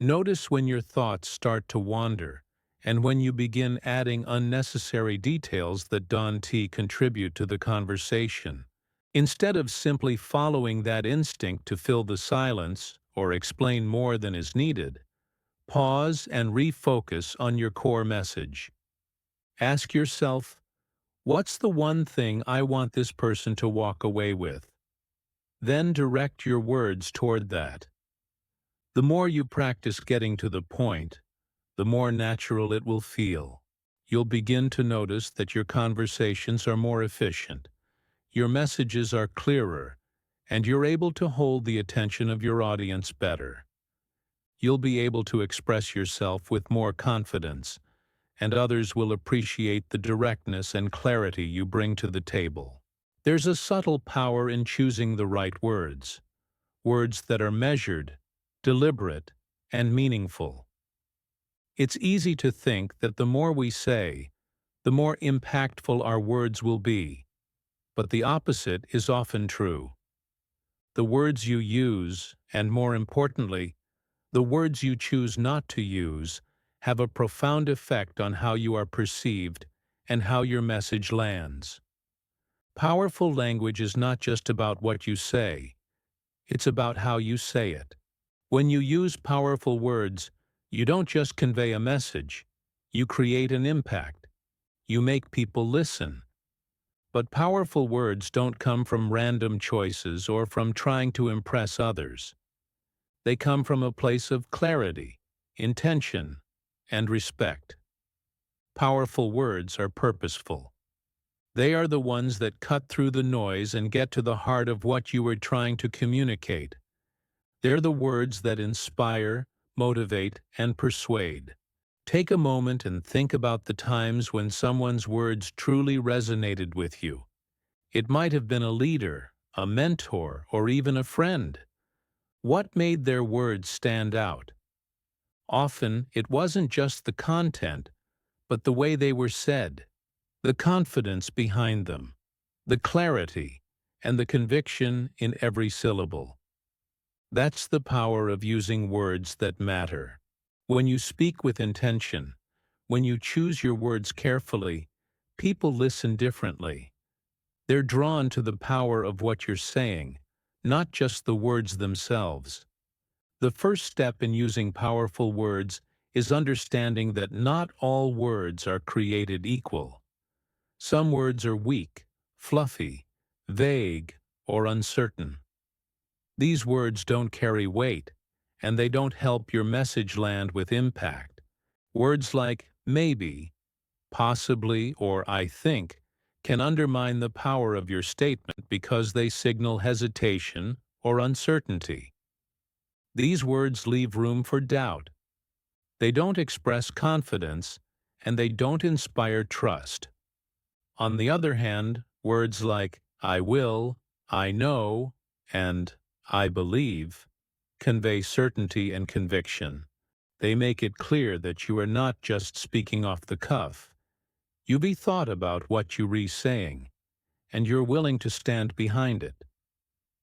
Notice when your thoughts start to wander, and when you begin adding unnecessary details that don't contribute to the conversation. Instead of simply following that instinct to fill the silence or explain more than is needed, pause and refocus on your core message. Ask yourself, what's the one thing I want this person to walk away with? Then direct your words toward that. The more you practice getting to the point, the more natural it will feel. You'll begin to notice that your conversations are more efficient, your messages are clearer, and you're able to hold the attention of your audience better. You'll be able to express yourself with more confidence, and others will appreciate the directness and clarity you bring to the table. There's a subtle power in choosing the right words, words that are measured, deliberate, and meaningful. It's easy to think that the more we say, the more impactful our words will be, but the opposite is often true. The words you use, and more importantly, the words you choose not to use, have a profound effect on how you are perceived and how your message lands. Powerful language is not just about what you say, it's about how you say it. When you use powerful words, you don't just convey a message, you create an impact. You make people listen. But powerful words don't come from random choices or from trying to impress others. They come from a place of clarity, intention, and respect. Powerful words are purposeful. They are the ones that cut through the noise and get to the heart of what you were trying to communicate. They're the words that inspire, motivate, and persuade. Take a moment and think about the times when someone's words truly resonated with you. It might have been a leader, a mentor, or even a friend. What made their words stand out? Often, it wasn't just the content, but the way they were said, the confidence behind them, the clarity, and the conviction in every syllable. That's the power of using words that matter. When you speak with intention, when you choose your words carefully, people listen differently. They're drawn to the power of what you're saying, not just the words themselves. The first step in using powerful words is understanding that not all words are created equal. Some words are weak, fluffy, vague, or uncertain. These words don't carry weight, and they don't help your message land with impact. Words like maybe, possibly, or I think can undermine the power of your statement because they signal hesitation or uncertainty. These words leave room for doubt. They don't express confidence, and they don't inspire trust. On the other hand, words like I will, I know, and I believe convey certainty and conviction. They make it clear that you are not just speaking off the cuff. You've thought about what you're saying, and you're willing to stand behind it.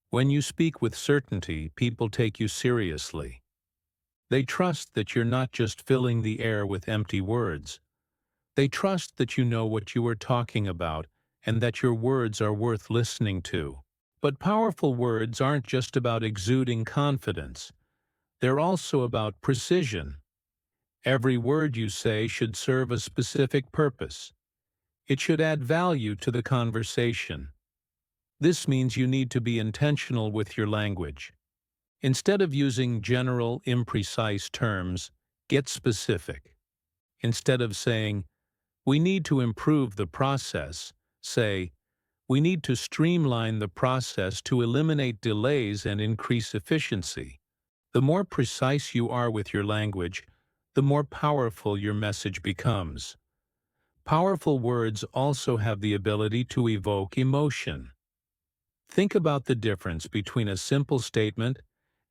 When you speak with certainty, people take you seriously. They trust that you're not just filling the air with empty words. They trust that you know what you are talking about and that your words are worth listening to. But powerful words aren't just about exuding confidence. They're also about precision. Every word you say should serve a specific purpose. It should add value to the conversation. This means you need to be intentional with your language. Instead of using general, imprecise terms, Get specific. Instead of saying, "We need to improve the process," say, "We need to streamline the process to eliminate delays and increase efficiency." The more precise you are with your language, the more powerful your message becomes. Powerful words also have the ability to evoke emotion. Think about the difference between a simple statement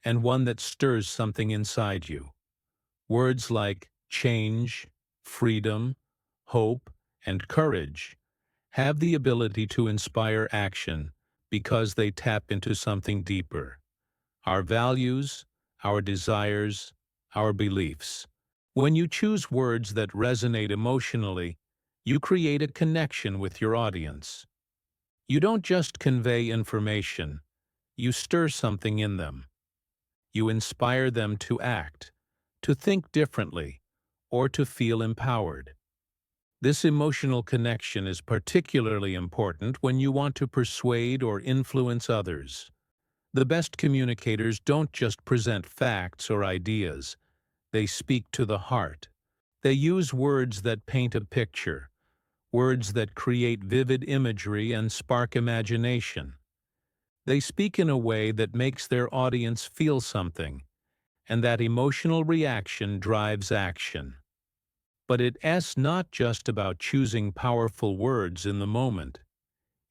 and one that stirs something inside you. Words like change, freedom, hope, and courage have the ability to inspire action because they tap into something deeper: our values, our desires, our beliefs. When you choose words that resonate emotionally, you create a connection with your audience. You don't just convey information, you stir something in them. You inspire them to act, to think differently, or to feel empowered. This emotional connection is particularly important when you want to persuade or influence others. The best communicators don't just present facts or ideas, they speak to the heart. They use words that paint a picture, words that create vivid imagery and spark imagination. They speak in a way that makes their audience feel something, and that emotional reaction drives action. But it's not just about choosing powerful words in the moment.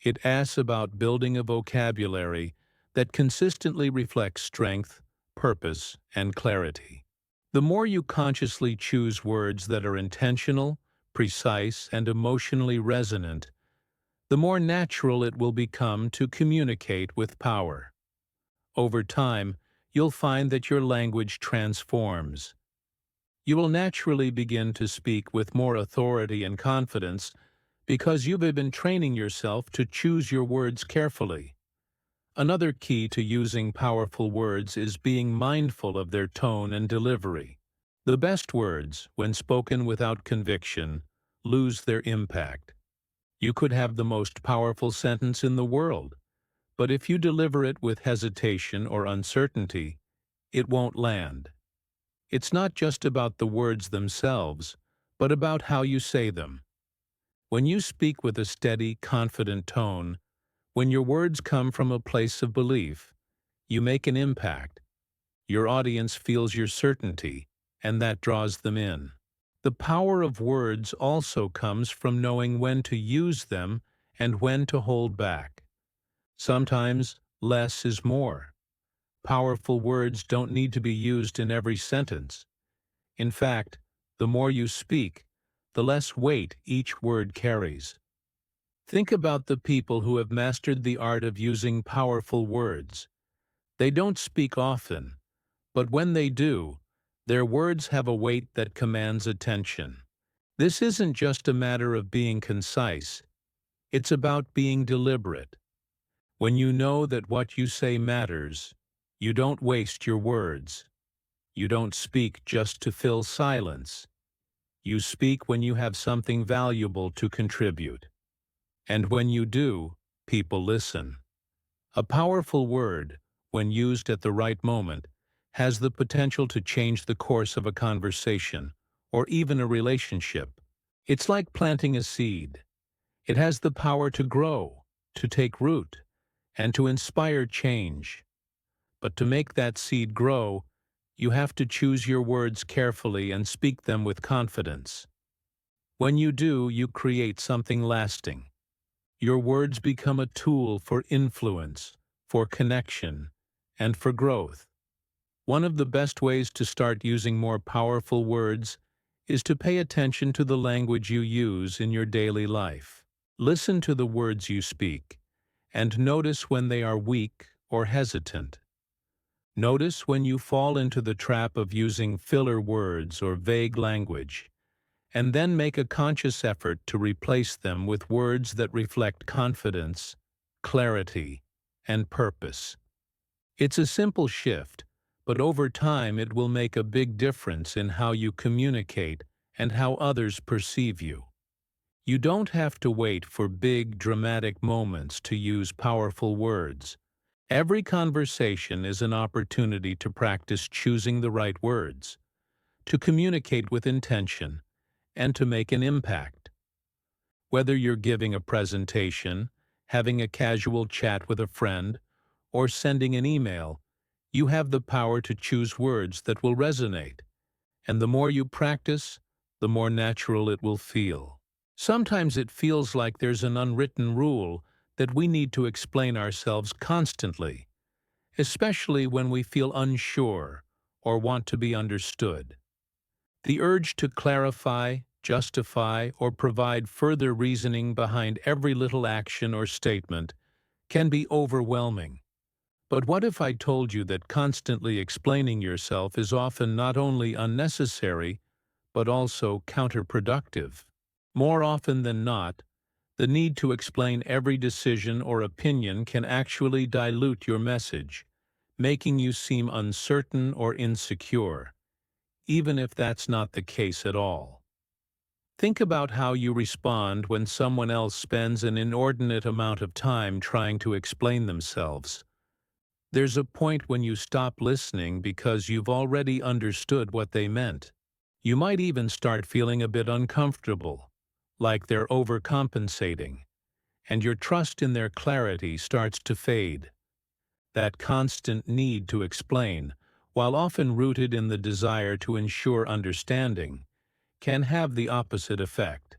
It asks about building a vocabulary that consistently reflects strength, purpose, and clarity. The more you consciously choose words that are intentional, precise, and emotionally resonant, the more natural it will become to communicate with power. Over time, you'll find that your language transforms. You will naturally begin to speak with more authority and confidence because you've been training yourself to choose your words carefully. Another key to using powerful words is being mindful of their tone and delivery. The best words, when spoken without conviction, lose their impact. You could have the most powerful sentence in the world, but if you deliver it with hesitation or uncertainty, it won't land. It's not just about the words themselves, but about how you say them. When you speak with a steady, confident tone, when your words come from a place of belief, you make an impact. Your audience feels your certainty, and that draws them in. The power of words also comes from knowing when to use them and when to hold back. Sometimes less is more. Powerful words don't need to be used in every sentence. In fact, the more you speak, the less weight each word carries. Think about the people who have mastered the art of using powerful words. They don't speak often, but when they do, their words have a weight that commands attention. This isn't just a matter of being concise, it's about being deliberate. When you know that what you say matters, you don't waste your words. You don't speak just to fill silence. You speak when you have something valuable to contribute. And when you do, people listen. A powerful word, when used at the right moment, has the potential to change the course of a conversation or even a relationship. It's like planting a seed. It has the power to grow, to take root, and to inspire change. But to make that seed grow, you have to choose your words carefully and speak them with confidence. When you do, you create something lasting. Your words become a tool for influence, for connection, and for growth. One of the best ways to start using more powerful words is to pay attention to the language you use in your daily life. Listen to the words you speak, and notice when they are weak or hesitant. Notice when you fall into the trap of using filler words or vague language, and then make a conscious effort to replace them with words that reflect confidence, clarity, and purpose. It's a simple shift, but over time it will make a big difference in how you communicate and how others perceive you. You don't have to wait for big, dramatic moments to use powerful words. Every conversation is an opportunity to practice choosing the right words, to communicate with intention, and to make an impact. Whether you're giving a presentation, having a casual chat with a friend, or sending an email, you have the power to choose words that will resonate, and the more you practice, the more natural it will feel. Sometimes it feels like there's an unwritten rule that we need to explain ourselves constantly, especially when we feel unsure or want to be understood. The urge to clarify, justify, or provide further reasoning behind every little action or statement can be overwhelming. But what if I told you that constantly explaining yourself is often not only unnecessary, but also counterproductive? More often than not, the need to explain every decision or opinion can actually dilute your message, making you seem uncertain or insecure, even if that's not the case at all. Think about how you respond when someone else spends an inordinate amount of time trying to explain themselves. There's a point when you stop listening because you've already understood what they meant. You might even start feeling a bit uncomfortable, like they're overcompensating, and your trust in their clarity starts to fade. That constant need to explain, while often rooted in the desire to ensure understanding, can have the opposite effect.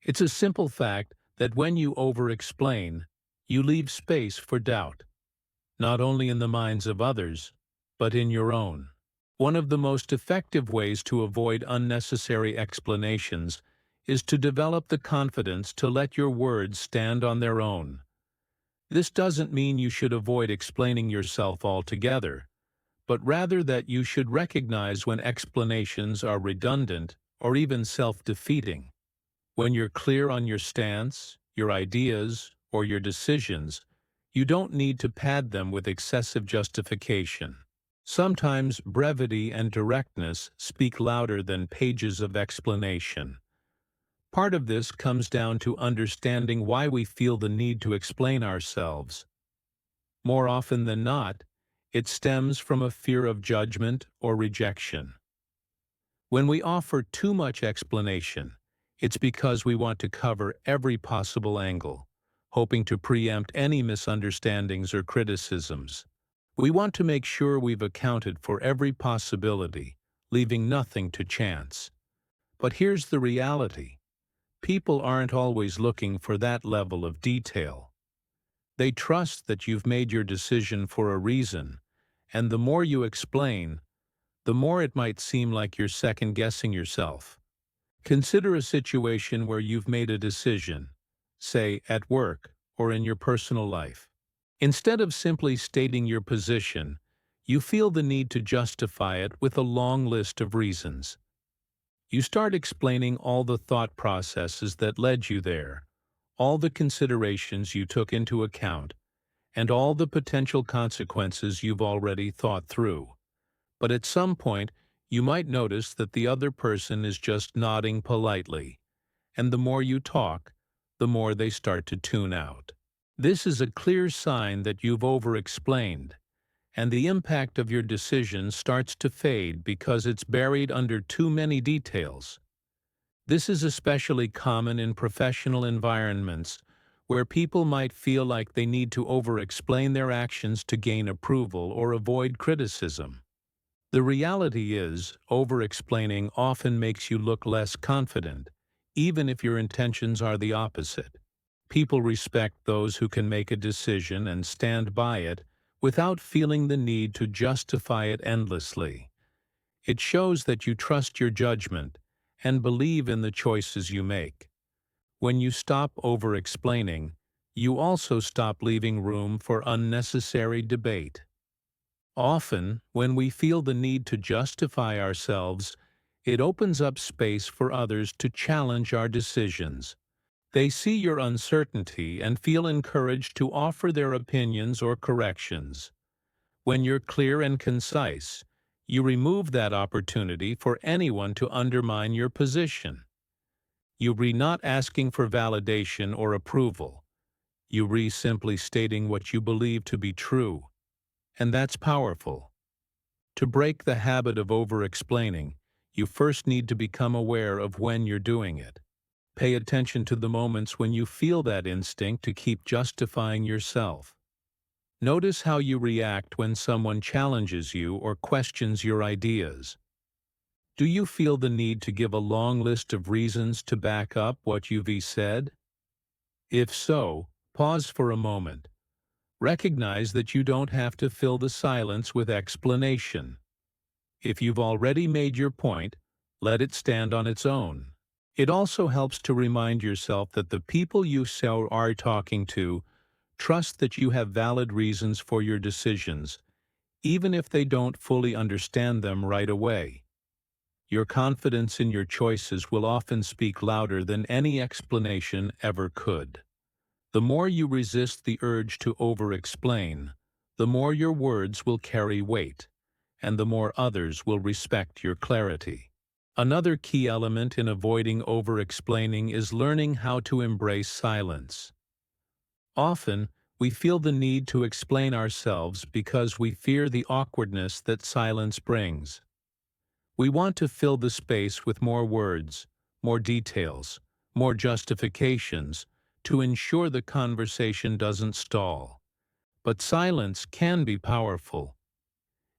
It's a simple fact that when you over-explain, you leave space for doubt, not only in the minds of others, but in your own. One of the most effective ways to avoid unnecessary explanations is to develop the confidence to let your words stand on their own. This doesn't mean you should avoid explaining yourself altogether, but rather that you should recognize when explanations are redundant or even self-defeating. When you're clear on your stance, your ideas, or your decisions, you don't need to pad them with excessive justification. Sometimes brevity and directness speak louder than pages of explanation. Part of this comes down to understanding why we feel the need to explain ourselves. More often than not, it stems from a fear of judgment or rejection. When we offer too much explanation, it's because we want to cover every possible angle, hoping to preempt any misunderstandings or criticisms. We want to make sure we've accounted for every possibility, leaving nothing to chance. But here's the reality. People aren't always looking for that level of detail. They trust that you've made your decision for a reason, and the more you explain, the more it might seem like you're second-guessing yourself. Consider a situation where you've made a decision, say at work or in your personal life. Instead of simply stating your position, you feel the need to justify it with a long list of reasons. You start explaining all the thought processes that led you there, all the considerations you took into account, and all the potential consequences you've already thought through. But at some point, you might notice that the other person is just nodding politely, and the more you talk, the more they start to tune out. This is a clear sign that you've over-explained, and the impact of your decision starts to fade because it's buried under too many details. This is especially common in professional environments where people might feel like they need to over-explain their actions to gain approval or avoid criticism. The reality is, over-explaining often makes you look less confident, even if your intentions are the opposite. People respect those who can make a decision and stand by it without feeling the need to justify it endlessly. It shows that you trust your judgment and believe in the choices you make. When you stop over-explaining, you also stop leaving room for unnecessary debate. Often, when we feel the need to justify ourselves, it opens up space for others to challenge our decisions. They see your uncertainty and feel encouraged to offer their opinions or corrections. When you're clear and concise, you remove that opportunity for anyone to undermine your position. You're not asking for validation or approval. You're simply stating what you believe to be true. And that's powerful. To break the habit of over-explaining, You first need to become aware of when you're doing it. Pay attention to the moments when you feel that instinct to keep justifying yourself. Notice how you react when someone challenges you or questions your ideas. Do you feel the need to give a long list of reasons to back up what you've said? If so, pause for a moment. Recognize that you don't have to fill the silence with explanation. If you've already made your point, let it stand on its own. It also helps to remind yourself that the people you are talking to trust that you have valid reasons for your decisions, even if they don't fully understand them right away. Your confidence in your choices will often speak louder than any explanation ever could. The more you resist the urge to over-explain, the more your words will carry weight, and the more others will respect your clarity. Another key element in avoiding over-explaining is learning how to embrace silence. Often, we feel the need to explain ourselves because we fear the awkwardness that silence brings. We want to fill the space with more words, more details, more justifications, to ensure the conversation doesn't stall. But silence can be powerful.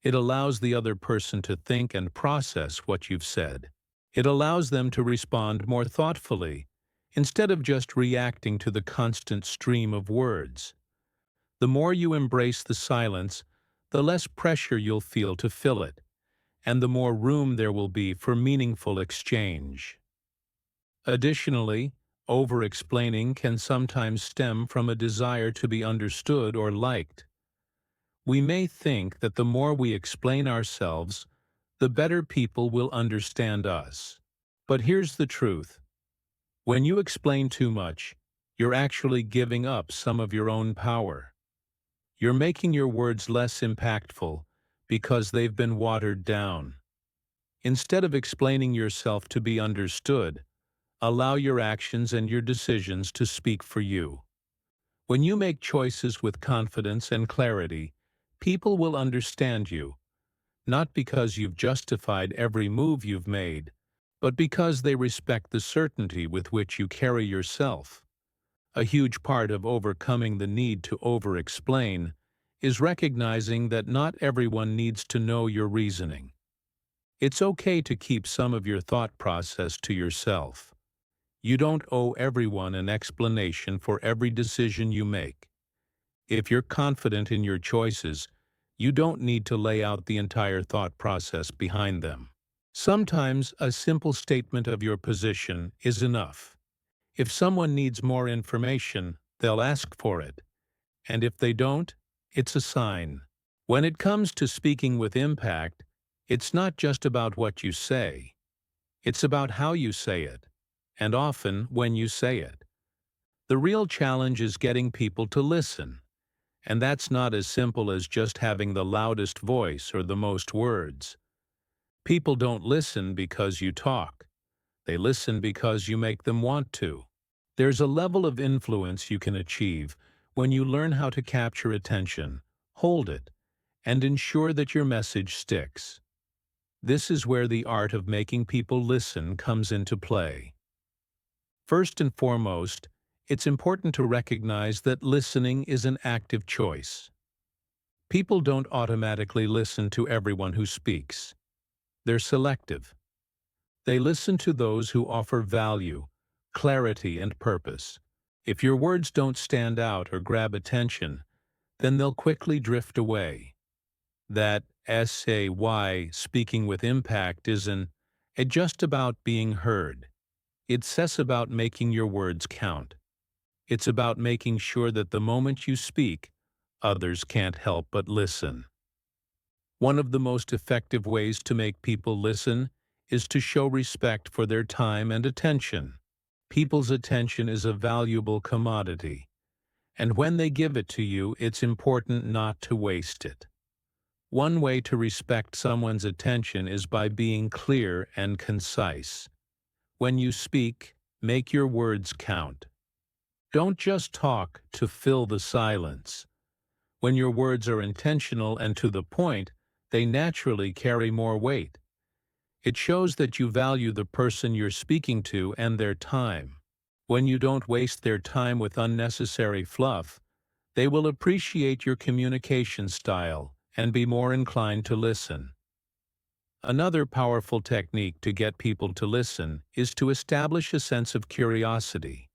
It allows the other person to think and process what you've said. It allows them to respond more thoughtfully, instead of just reacting to the constant stream of words. The more you embrace the silence, the less pressure you'll feel to fill it, and the more room there will be for meaningful exchange. Additionally, over-explaining can sometimes stem from a desire to be understood or liked. We may think that the more we explain ourselves, the better people will understand us. But here's the truth. When you explain too much, you're actually giving up some of your own power. You're making your words less impactful because they've been watered down. Instead of explaining yourself to be understood, allow your actions and your decisions to speak for you. When you make choices with confidence and clarity, people will understand you, not because you've justified every move you've made, but because they respect the certainty with which you carry yourself. A huge part of overcoming the need to over-explain is recognizing that not everyone needs to know your reasoning. It's okay to keep some of your thought process to yourself. You don't owe everyone an explanation for every decision you make. If you're confident in your choices, you don't need to lay out the entire thought process behind them. Sometimes a simple statement of your position is enough. If someone needs more information, they'll ask for it. And if they don't, it's a sign. When it comes to speaking with impact, it's not just about what you say. It's about how you say it, and often when you say it. The real challenge is getting people to listen, and that's not as simple as just having the loudest voice or the most words. People don't listen because you talk. They listen because you make them want to. There's a level of influence you can achieve when you learn how to capture attention, hold it, and ensure that your message sticks. This is where the art of making people listen comes into play. First and foremost, it's important to recognize that listening is an active choice. People don't automatically listen to everyone who speaks. They're selective. They listen to those who offer value, clarity, and purpose. If your words don't stand out or grab attention, then they'll quickly drift away. That say speaking with impact isn't just about being heard. It's less about making your words count. It's about making sure that the moment you speak, others can't help but listen. One of the most effective ways to make people listen is to show respect for their time and attention. People's attention is a valuable commodity, and when they give it to you, it's important not to waste it. One way to respect someone's attention is by being clear and concise. When you speak, make your words count. Don't just talk to fill the silence. When your words are intentional and to the point, they naturally carry more weight. It shows that you value the person you're speaking to and their time. When you don't waste their time with unnecessary fluff, they will appreciate your communication style and be more inclined to listen. Another powerful technique to get people to listen is to establish a sense of curiosity.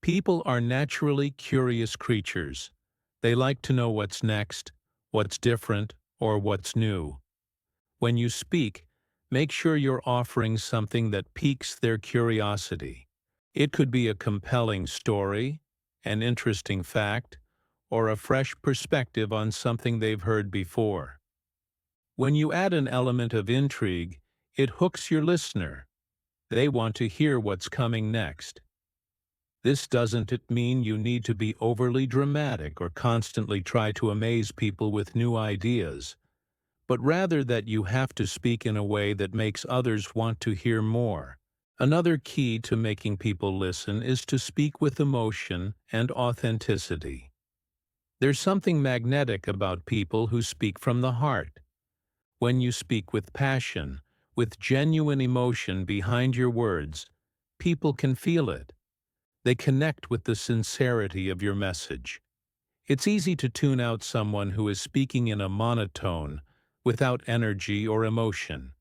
People are naturally curious creatures. They like to know what's next, what's different, or what's new. When you speak, make sure you're offering something that piques their curiosity. It could be a compelling story, an interesting fact, or a fresh perspective on something they've heard before. When you add an element of intrigue, it hooks your listener. They want to hear what's coming next. This doesn't mean you need to be overly dramatic or constantly try to amaze people with new ideas, but rather that you have to speak in a way that makes others want to hear more. Another key to making people listen is to speak with emotion and authenticity. There's something magnetic about people who speak from the heart. When you speak with passion, with genuine emotion behind your words, people can feel it. They connect with the sincerity of your message. It's easy to tune out someone who is speaking in a monotone, without energy or emotion.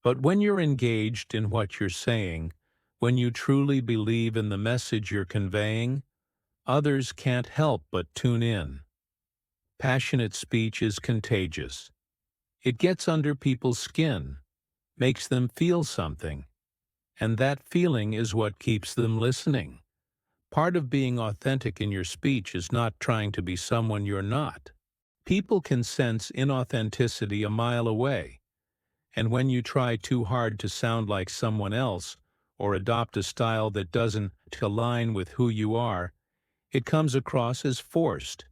But when you're engaged in what you're saying, when you truly believe in the message you're conveying, others can't help but tune in. Passionate speech is contagious. It gets under people's skin, makes them feel something, and that feeling is what keeps them listening. Part of being authentic in your speech is not trying to be someone you're not. People can sense inauthenticity a mile away, and when you try too hard to sound like someone else or adopt a style that doesn't align with who you are, it comes across as forced.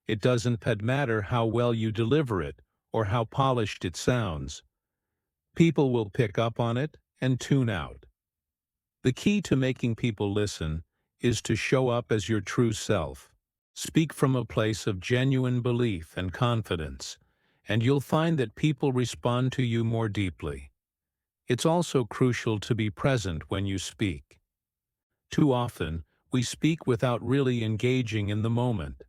It doesn't matter how well you deliver it or how polished it sounds. People will pick up on it and tune out. The key to making people listen is to show up as your true self. Speak from a place of genuine belief and confidence, and you'll find that people respond to you more deeply. It's also crucial to be present when you speak. Too often, we speak without really engaging in the moment.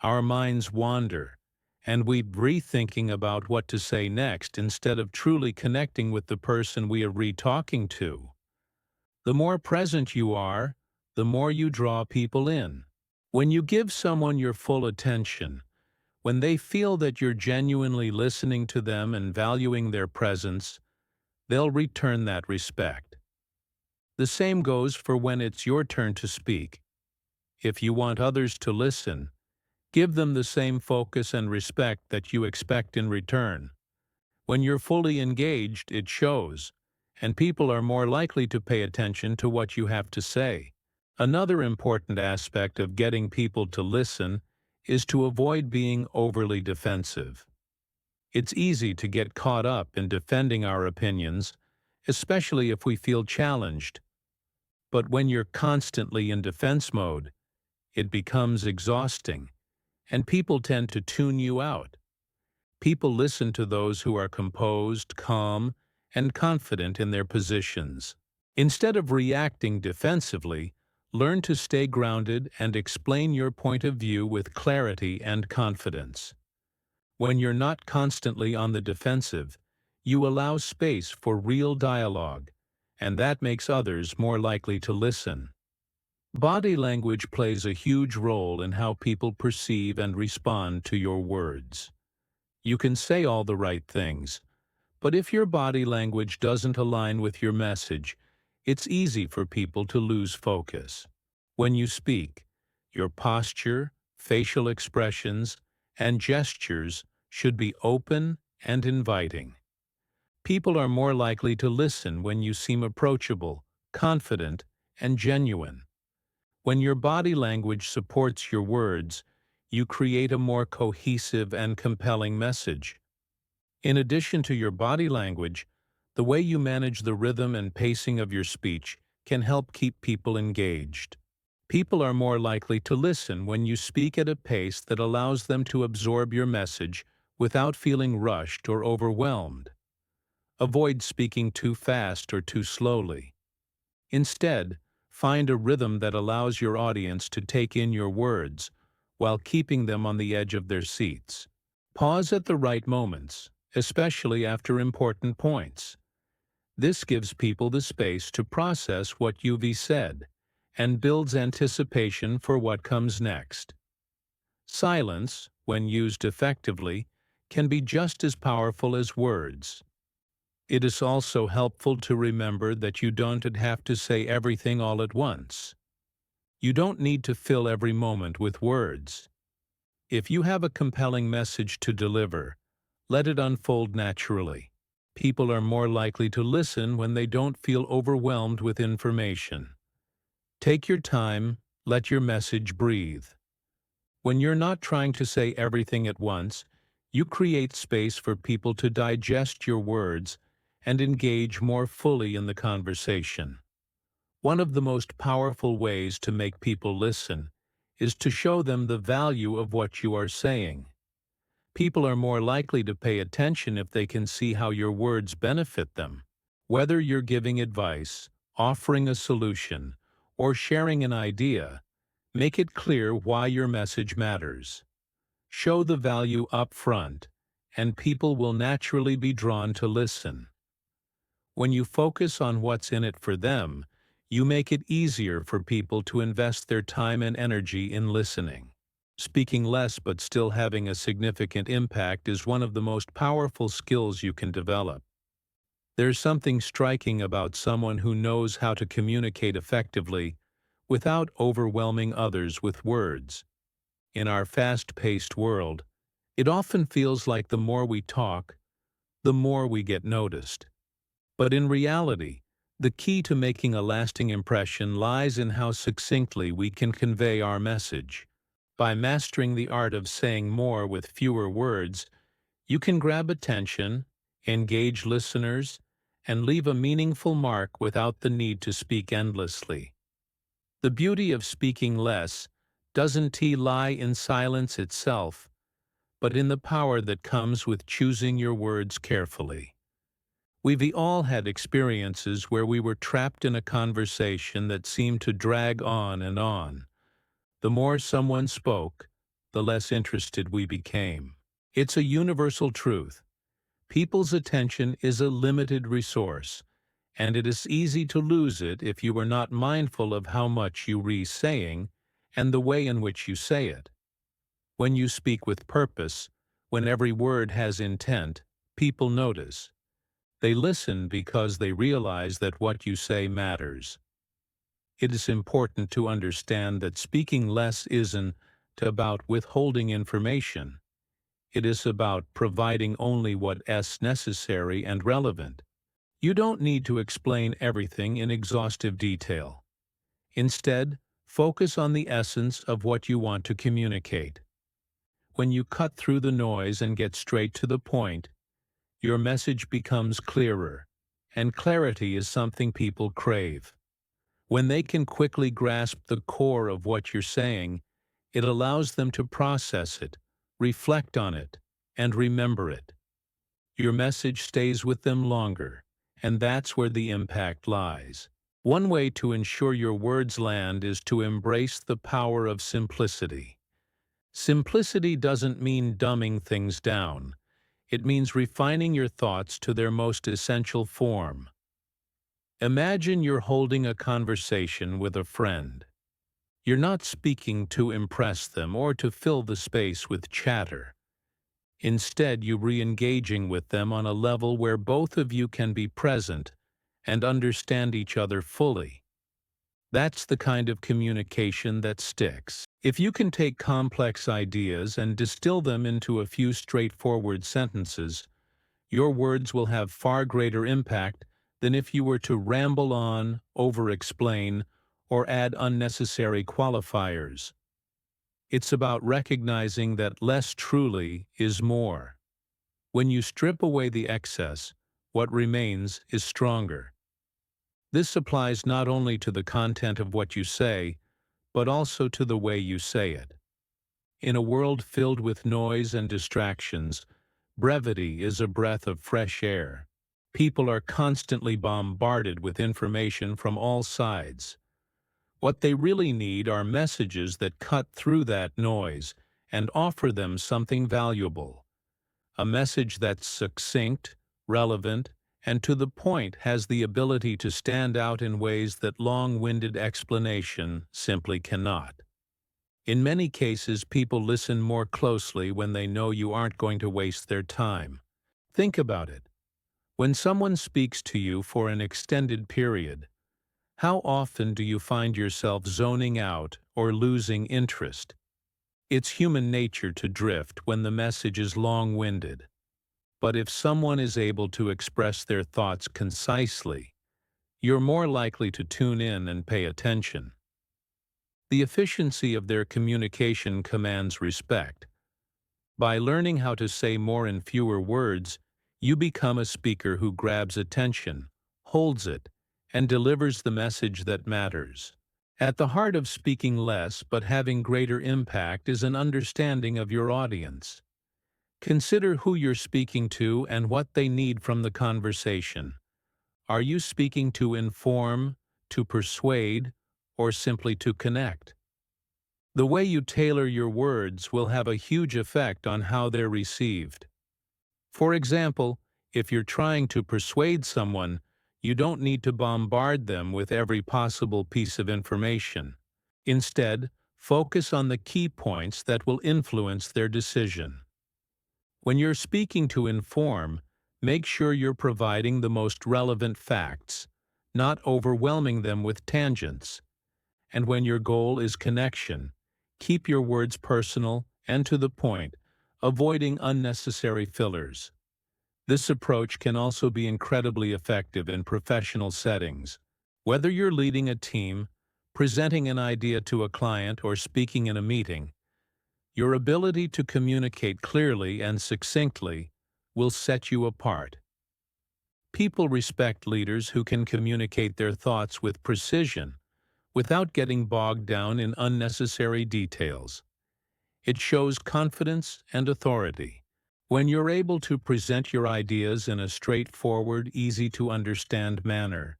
Our minds wander, and we rethinking about what to say next instead of truly connecting with the person we are re-talking to. The more present you are, the more you draw people in. When you give someone your full attention, when they feel that you're genuinely listening to them and valuing their presence, they'll return that respect. The same goes for when it's your turn to speak. If you want others to listen, give them the same focus and respect that you expect in return. When you're fully engaged, it shows, and people are more likely to pay attention to what you have to say. Another important aspect of getting people to listen is to avoid being overly defensive. It's easy to get caught up in defending our opinions, especially if we feel challenged. But when you're constantly in defense mode, it becomes exhausting, and people tend to tune you out. People listen to those who are composed, calm, and confident in their positions. Instead of reacting defensively, learn to stay grounded and explain your point of view with clarity and confidence. When you're not constantly on the defensive, you allow space for real dialogue, and that makes others more likely to listen. Body language plays a huge role in how people perceive and respond to your words. You can say all the right things, but if your body language doesn't align with your message, it's easy for people to lose focus. When you speak, your posture, facial expressions, and gestures should be open and inviting. People are more likely to listen when you seem approachable, confident, and genuine. When your body language supports your words, you create a more cohesive and compelling message. In addition to your body language, the way you manage the rhythm and pacing of your speech can help keep people engaged. People are more likely to listen when you speak at a pace that allows them to absorb your message without feeling rushed or overwhelmed. Avoid speaking too fast or too slowly. Instead, find a rhythm that allows your audience to take in your words while keeping them on the edge of their seats. Pause at the right moments, especially after important points. This gives people the space to process what you've said and builds anticipation for what comes next. Silence, when used effectively, can be just as powerful as words. It is also helpful to remember that you don't have to say everything all at once. You don't need to fill every moment with words. If you have a compelling message to deliver, let it unfold naturally. People are more likely to listen when they don't feel overwhelmed with information. Take your time, let your message breathe. When you're not trying to say everything at once, you create space for people to digest your words and engage more fully in the conversation. One of the most powerful ways to make people listen is to show them the value of what you are saying. People are more likely to pay attention if they can see how your words benefit them. Whether you're giving advice, offering a solution, or sharing an idea, make it clear why your message matters. Show the value up front, and people will naturally be drawn to listen. When you focus on what's in it for them, you make it easier for people to invest their time and energy in listening. Speaking less but still having a significant impact is one of the most powerful skills you can develop. There's something striking about someone who knows how to communicate effectively without overwhelming others with words. In our fast-paced world, it often feels like the more we talk, the more we get noticed. But in reality, the key to making a lasting impression lies in how succinctly we can convey our message. By mastering the art of saying more with fewer words, you can grab attention, engage listeners, and leave a meaningful mark without the need to speak endlessly. The beauty of speaking less doesn't lie in silence itself, but in the power that comes with choosing your words carefully. We've all had experiences where we were trapped in a conversation that seemed to drag on and on. The more someone spoke, the less interested we became. It's a universal truth. People's attention is a limited resource, and it is easy to lose it if you are not mindful of how much you are saying and the way in which you say it. When you speak with purpose, when every word has intent, people notice. They listen because they realize that what you say matters. It is important to understand that speaking less isn't about withholding information. It is about providing only what is necessary and relevant. You don't need to explain everything in exhaustive detail. Instead, focus on the essence of what you want to communicate. When you cut through the noise and get straight to the point, your message becomes clearer, and clarity is something people crave. When they can quickly grasp the core of what you're saying, it allows them to process it, reflect on it, and remember it. Your message stays with them longer, and that's where the impact lies. One way to ensure your words land is to embrace the power of simplicity. Simplicity doesn't mean dumbing things down. It means refining your thoughts to their most essential form. Imagine you're holding a conversation with a friend. You're not speaking to impress them or to fill the space with chatter. Instead, you're re-engaging with them on a level where both of you can be present and understand each other fully. That's the kind of communication that sticks. If you can take complex ideas and distill them into a few straightforward sentences, your words will have far greater impact than if you were to ramble on, over-explain, or add unnecessary qualifiers. It's about recognizing that less truly is more. When you strip away the excess, what remains is stronger. This applies not only to the content of what you say, but also to the way you say it. In a world filled with noise and distractions, brevity is a breath of fresh air. People are constantly bombarded with information from all sides. What they really need are messages that cut through that noise and offer them something valuable. A message that's succinct, relevant, and to the point has the ability to stand out in ways that long-winded explanation simply cannot. In many cases, people listen more closely when they know you aren't going to waste their time. Think about it. When someone speaks to you for an extended period, how often do you find yourself zoning out or losing interest? It's human nature to drift when the message is long-winded. But if someone is able to express their thoughts concisely, you're more likely to tune in and pay attention. The efficiency of their communication commands respect. By learning how to say more in fewer words, you become a speaker who grabs attention, holds it, and delivers the message that matters. At the heart of speaking less but having greater impact is an understanding of your audience. Consider who you're speaking to and what they need from the conversation. Are you speaking to inform, to persuade, or simply to connect? The way you tailor your words will have a huge effect on how they're received. For example, if you're trying to persuade someone, you don't need to bombard them with every possible piece of information. Instead, focus on the key points that will influence their decision. When you're speaking to inform, make sure you're providing the most relevant facts, not overwhelming them with tangents. And when your goal is connection, keep your words personal and to the point, avoiding unnecessary fillers. This approach can also be incredibly effective in professional settings. Whether you're leading a team, presenting an idea to a client, or speaking in a meeting, your ability to communicate clearly and succinctly will set you apart. People respect leaders who can communicate their thoughts with precision without getting bogged down in unnecessary details. It shows confidence and authority. When you're able to present your ideas in a straightforward, easy-to-understand manner,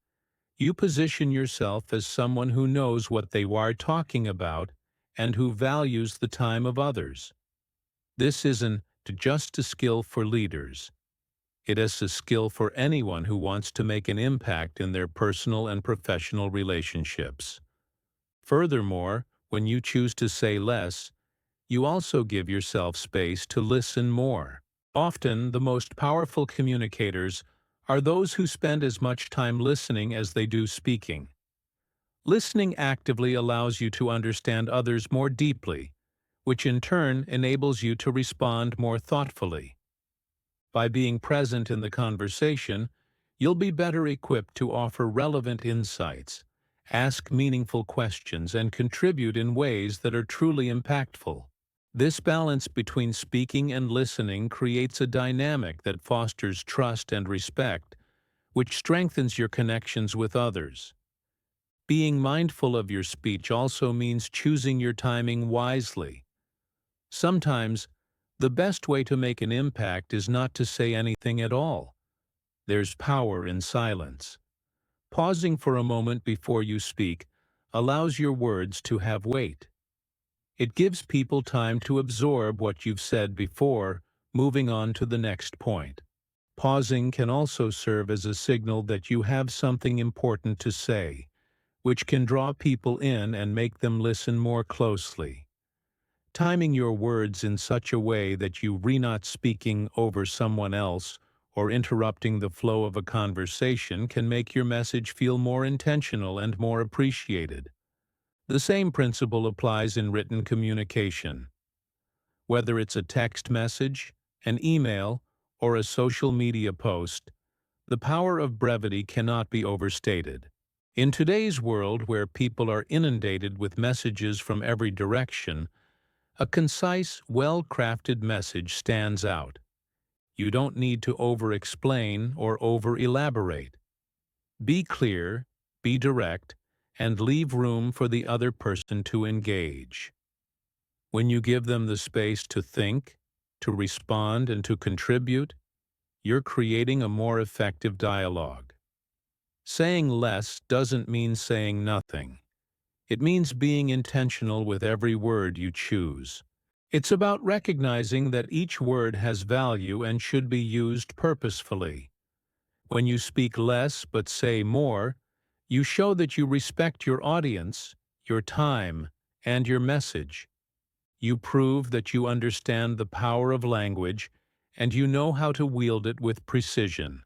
you position yourself as someone who knows what they are talking about and who values the time of others. This isn't just a skill for leaders. It is a skill for anyone who wants to make an impact in their personal and professional relationships. Furthermore, when you choose to say less, you also give yourself space to listen more. Often, the most powerful communicators are those who spend as much time listening as they do speaking. Listening actively allows you to understand others more deeply, which in turn enables you to respond more thoughtfully. By being present in the conversation, you'll be better equipped to offer relevant insights, ask meaningful questions, and contribute in ways that are truly impactful. This balance between speaking and listening creates a dynamic that fosters trust and respect, which strengthens your connections with others. Being mindful of your speech also means choosing your timing wisely. Sometimes, the best way to make an impact is not to say anything at all. There's power in silence. Pausing for a moment before you speak allows your words to have weight. It gives people time to absorb what you've said before moving on to the next point. Pausing can also serve as a signal that you have something important to say, which can draw people in and make them listen more closely. Timing your words in such a way that you're not speaking over someone else or interrupting the flow of a conversation can make your message feel more intentional and more appreciated. The same principle applies in written communication. Whether it's a text message, an email, or a social media post, the power of brevity cannot be overstated. In today's world where people are inundated with messages from every direction, a concise, well-crafted message stands out. You don't need to over-explain or over-elaborate. Be clear, be direct, and leave room for the other person to engage. When you give them the space to think, to respond, and to contribute, you're creating a more effective dialogue. Saying less doesn't mean saying nothing. It means being intentional with every word you choose. It's about recognizing that each word has value and should be used purposefully. When you speak less but say more, you show that you respect your audience, your time, and your message. You prove that you understand the power of language and you know how to wield it with precision.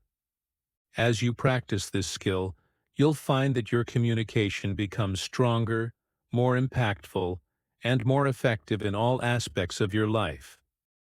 As you practice this skill, you'll find that your communication becomes stronger, more impactful, and more effective in all aspects of your life.